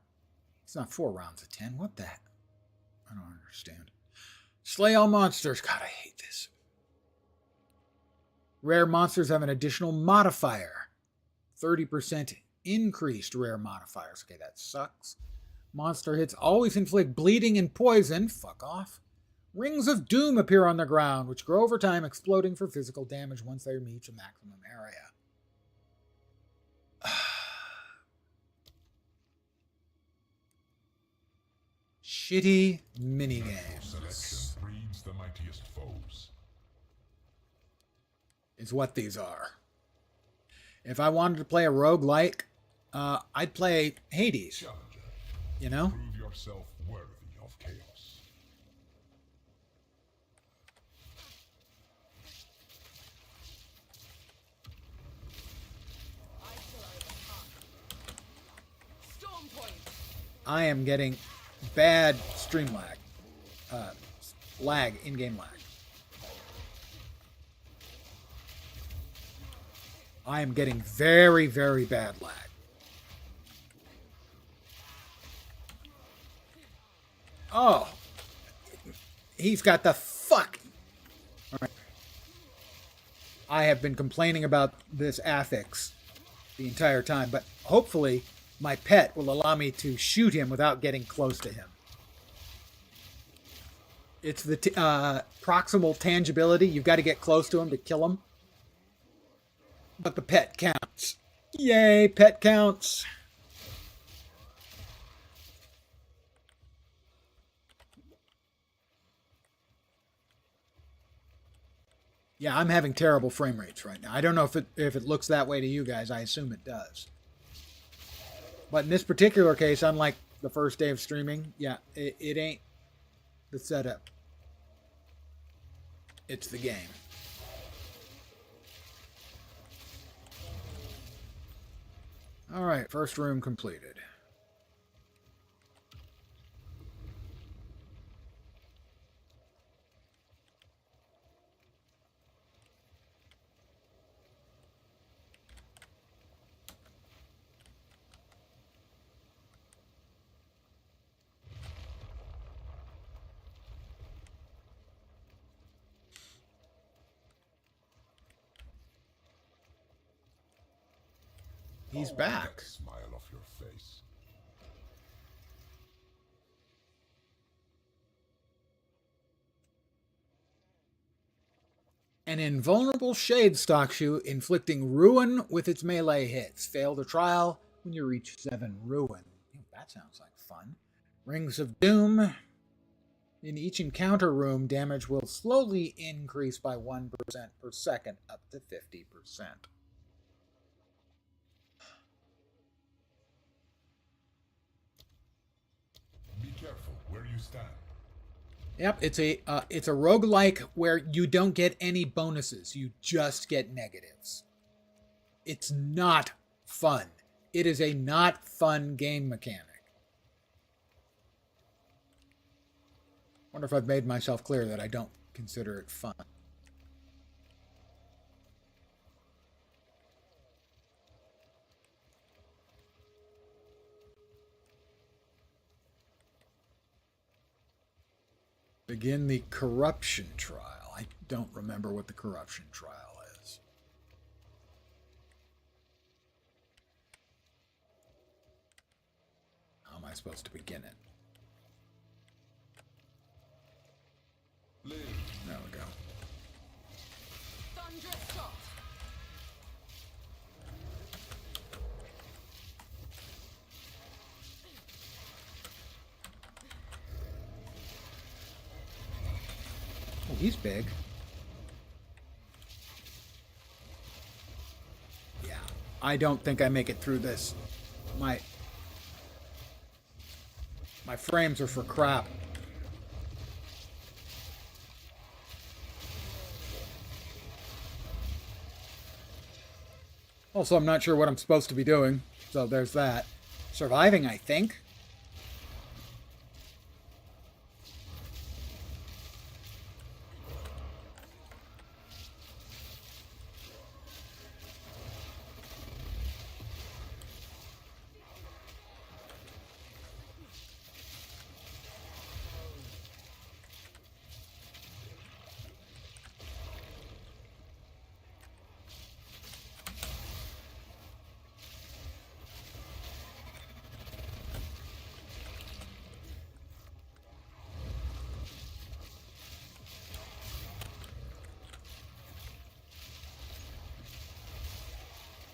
It's not 4 rounds of 10. What the heck? I don't understand. Slay all monsters. God, I hate this. Rare monsters have an additional modifier. 30% increased rare modifiers. Okay, that sucks. Monster hits always inflict bleeding and poison. Fuck off. Rings of Doom appear on the ground, which grow over time, exploding for physical damage once they reach a maximum area. Shitty minigames. Selection breeds the mightiest foes. Is what these are. If I wanted to play a roguelike, I'd play Hades. Challenger, You know? prove yourself worthy of chaos. Storm point. I am getting bad stream lag. In-game lag. I am getting very, very bad lag. Oh. He's got the fuck. All right. I have been complaining about this affix the entire time, but hopefully my pet will allow me to shoot him without getting close to him. It's the proximal tangibility. You've got to get close to him to kill him. But the pet counts. Yay, pet counts. Yeah, I'm having terrible frame rates right now. I don't know if it looks that way to you guys. I assume it does. But in this particular case, unlike the first day of streaming, yeah, it ain't the setup. It's the game. All right, first room completed. He's back. That smile off your face. An invulnerable Shade Stockshoe inflicting ruin with its melee hits. Fail the trial when you reach 7 ruin. That sounds like fun. Rings of Doom. In each encounter room, damage will slowly increase by 1% per second, up to 50%. Be careful where you stand. Yep, it's a roguelike where you don't get any bonuses. You just get negatives. It's not fun. It is a not fun game mechanic. Wonder if I've made myself clear that I don't consider it fun. Begin the corruption trial. I don't remember what the corruption trial is. How am I supposed to begin it? Live. There we go. Thunderous shot. Oh, he's big. Yeah. I don't think I make it through this. My frames are for crap. Also, I'm not sure what I'm supposed to be doing. So there's that. Surviving, I think.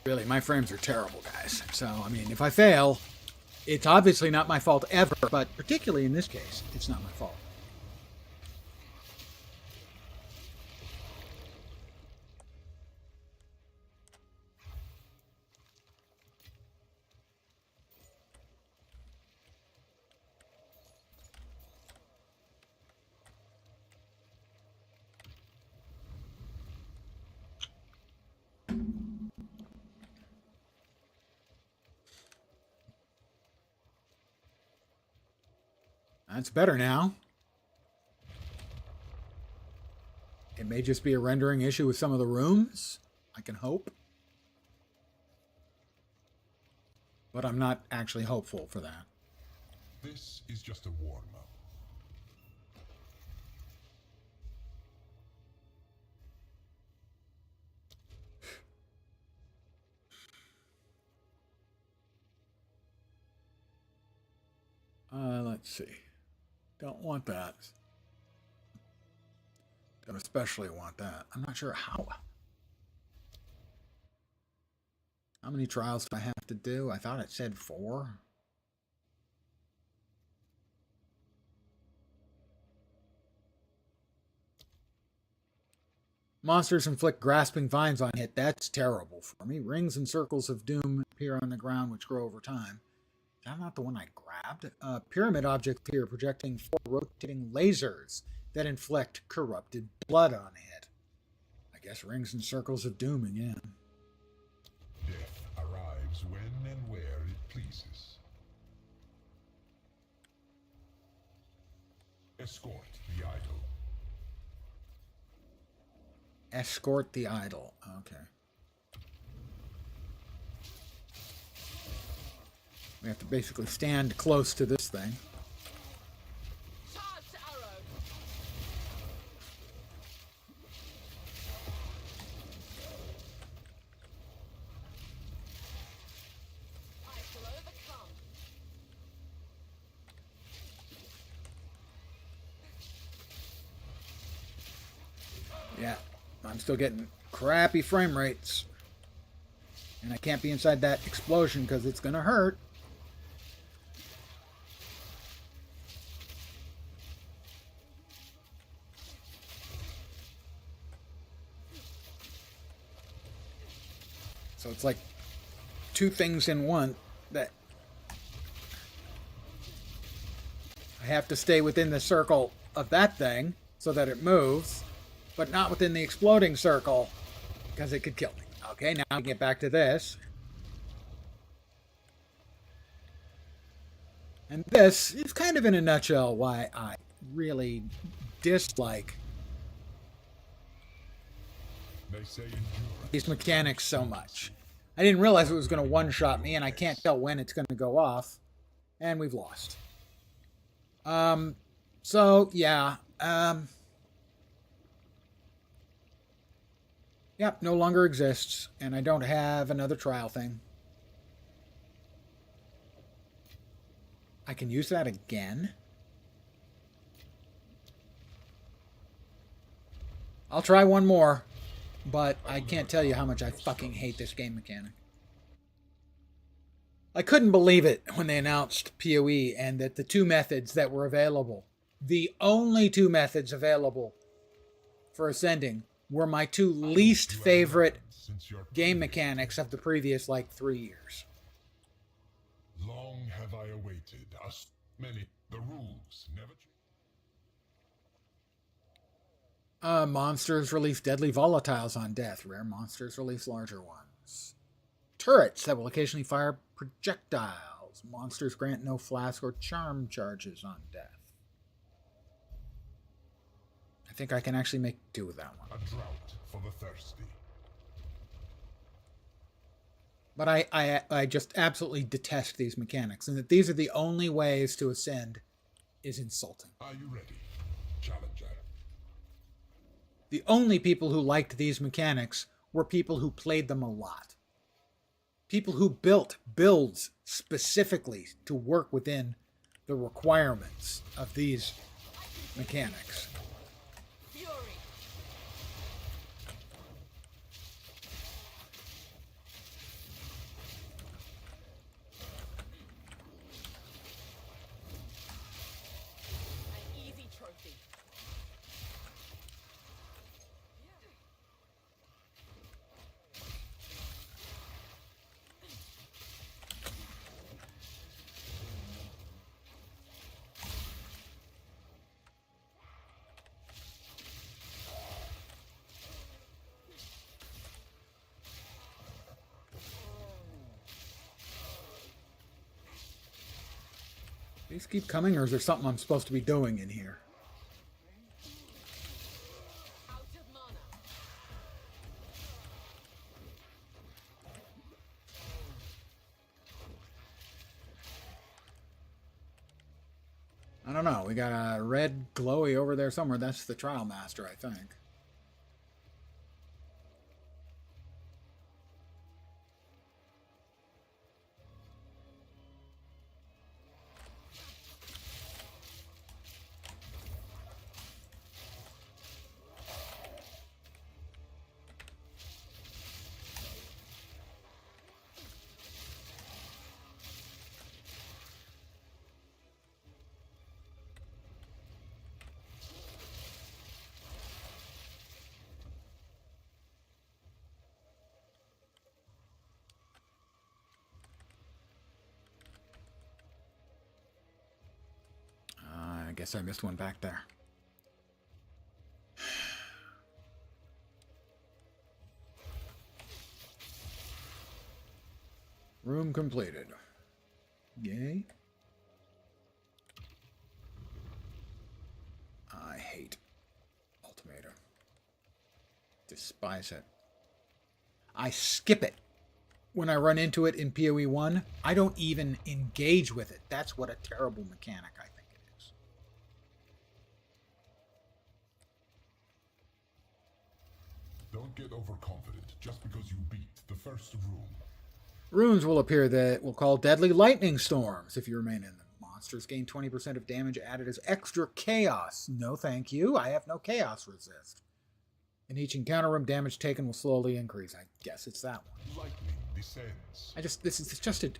Really, my frames are terrible, guys. So, I mean, if I fail, it's obviously not my fault ever, but particularly in this case, it's not my fault. That's better now. It may just be a rendering issue with some of the rooms. I can hope. But I'm not actually hopeful for that. This is just a warm-up. Let's see. Don't want that. Don't especially want that. I'm not sure how. How many trials do I have to do? I thought it said 4. Monsters inflict grasping vines on hit. That's terrible for me. Rings and circles of doom appear on the ground, which grow over time. Is that not the one I grabbed? Pyramid objects appear, projecting 4 rotating lasers that inflict corrupted blood on hit. I guess rings and circles of doom again. Death arrives when and where it pleases. Escort the idol. Escort the idol. Okay. We have to basically stand close to this thing. Charge to arrow. I shall overcome. Yeah, I'm still getting crappy frame rates. And I can't be inside that explosion because it's going to hurt. So it's like 2 things in one that I have to stay within the circle of that thing so that it moves, but not within the exploding circle because it could kill me. Okay, now we get back to this. And this is kind of in a nutshell why I really dislike They say endure. these mechanics so much. I didn't realize it was going to one-shot me, and I can't tell when it's going to go off. And we've lost. So, yeah, Yep, no longer exists, and I don't have another trial thing. I can use that again. I'll try one more, but I can't tell you how much I fucking hate this game mechanic. I couldn't believe it when they announced PoE and that the two methods that were available, the only two methods available for ascending, were my two least favorite game mechanics of the previous, 3 years. Long have I awaited us. Many the rules never change. Monsters release deadly volatiles on death. Rare monsters release larger ones. Turrets that will occasionally fire projectiles. Monsters grant no flask or charm charges on death. I think I can actually make do with that one. A drought for the thirsty. But I just absolutely detest these mechanics, and that these are the only ways to ascend is insulting. Are you ready, Challenger? The only people who liked these mechanics were people who played them a lot. People who built builds specifically to work within the requirements of these mechanics. Fury. An easy trophy. These keep coming, or is there something I'm supposed to be doing in here? Out of mana. I don't know. We got a red glowy over there somewhere. That's the Trial Master, I think. I guess I missed one back there. Room completed. Yay. I hate Ultimatum. Despise it. I skip it. When I run into it in PoE 1, I don't even engage with it. That's what a terrible mechanic I think it is. Don't get overconfident just because you beat the first room. Runes will appear that will call deadly lightning storms if you remain in them. Monsters gain 20% of damage added as extra chaos. No thank you. I have no chaos resist. In each encounter room, damage taken will slowly increase. I guess it's that one. Lightning descends. This is just a...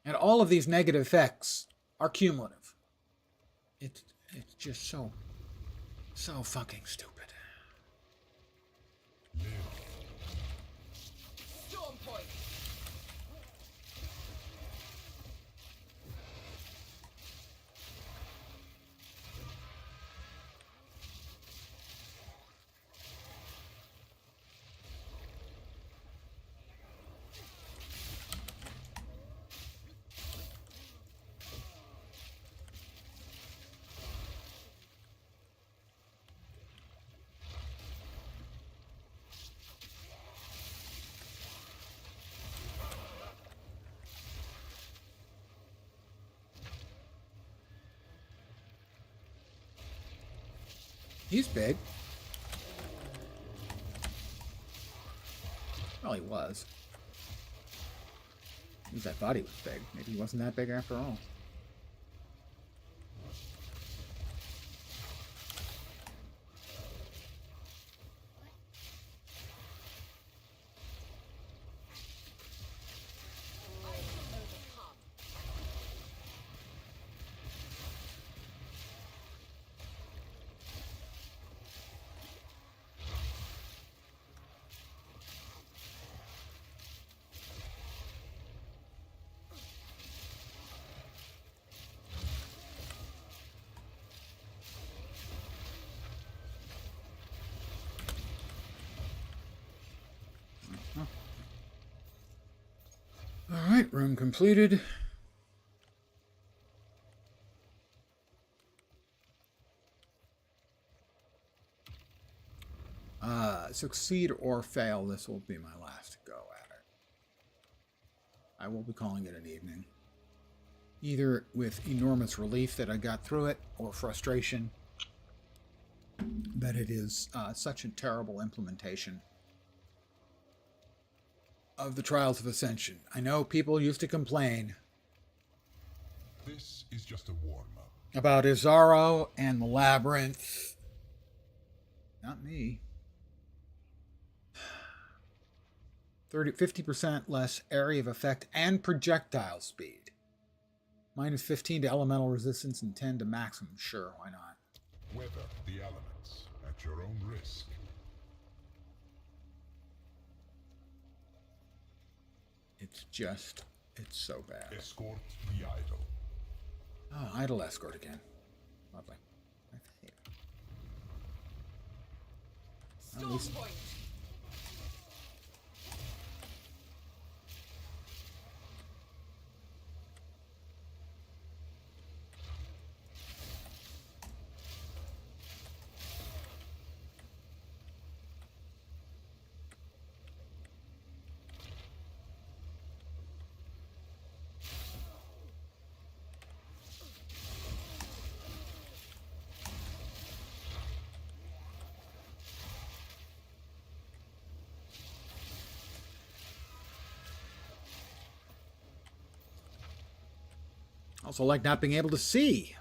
And all of these negative effects are cumulative. It's just so fucking stupid. Live. Storm point. He's big. Well, he was. At least I thought he was big. Maybe he wasn't that big after all. Alright, room completed. Succeed or fail, this will be my last go at it. I will be calling it an evening. Either with enormous relief that I got through it, or frustration that it is such a terrible implementation of the Trials of Ascension. I know people used to complain This is just a warm-up. about Izaro and the Labyrinth. Not me. 50% less area of effect and projectile speed. Minus 15 to elemental resistance and 10 to maximum. Sure, why not? Weather the elements at your own risk. It's so bad. Escort the idol. Oh, idle escort again. Lovely. My favorite. At Storm least- point. Also like not being able to see.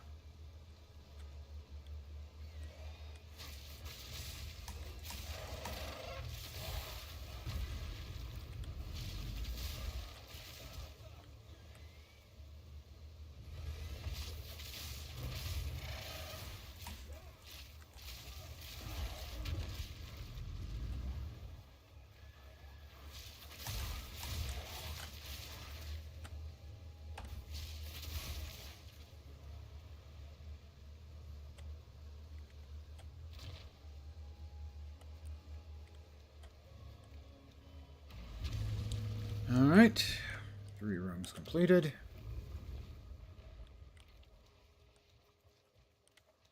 Alright. 3 rooms completed.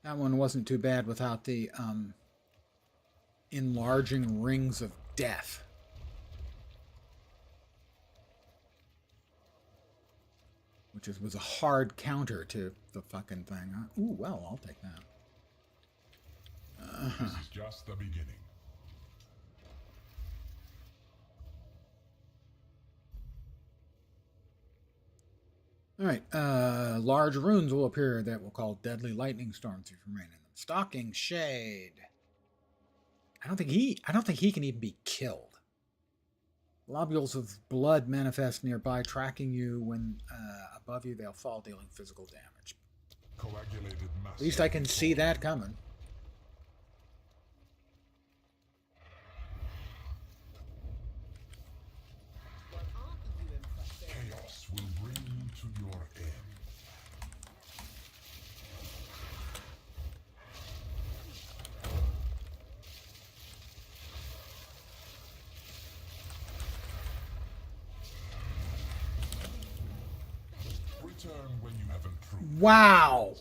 That one wasn't too bad without the enlarging rings of death. Which was a hard counter to the fucking thing. Huh? Ooh, well, I'll take that. This is just the beginning. Alright, large runes will appear that will call deadly lightning storms if you remain in them. Stalking Shade. I don't think he can even be killed. Globules of blood manifest nearby, tracking you when above you. They'll fall, dealing physical damage. Coagulated mass. At least I can see that coming. Well, aren't you impressive? Chaos will bring you to your end. Return when you have improved. Wow!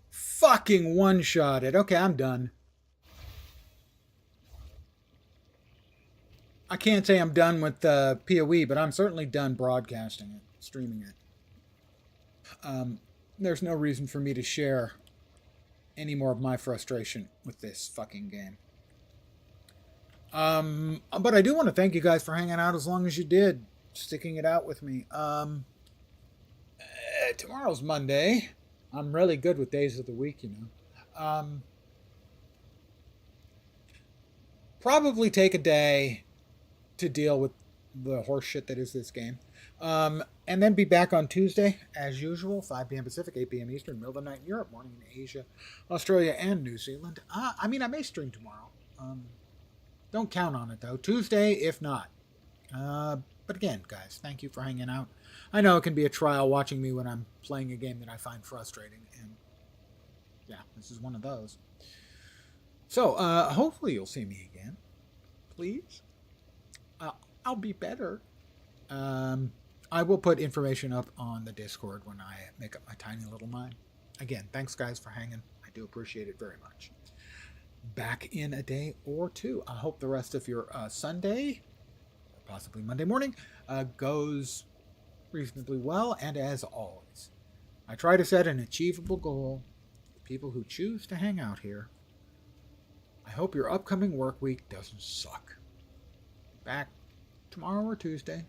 Fucking one-shotted. Okay, I'm done. I can't say I'm done with PoE, but I'm certainly done broadcasting it, streaming it. There's no reason for me to share any more of my frustration with this fucking game. But I do want to thank you guys for hanging out as long as you did, sticking it out with me. Tomorrow's Monday. I'm really good with days of the week, you know. Probably take a day to deal with the horse shit that is this game. And then be back on Tuesday, as usual, 5 p.m. Pacific, 8 p.m. Eastern, middle of the night in Europe, morning in Asia, Australia, and New Zealand. I mean, I may stream tomorrow. Don't count on it, though. Tuesday, if not. But again, guys, thank you for hanging out. I know it can be a trial watching me when I'm playing a game that I find frustrating, and yeah, this is one of those. So, hopefully you'll see me again. Please. I'll be better. I will put information up on the Discord when I make up my tiny little mind. Again, thanks guys for hanging. I do appreciate it very much. Back in a day or two. I hope the rest of your Sunday, or possibly Monday morning, goes reasonably well. And as always, I try to set an achievable goal for people who choose to hang out here. I hope your upcoming work week doesn't suck. Back tomorrow or Tuesday.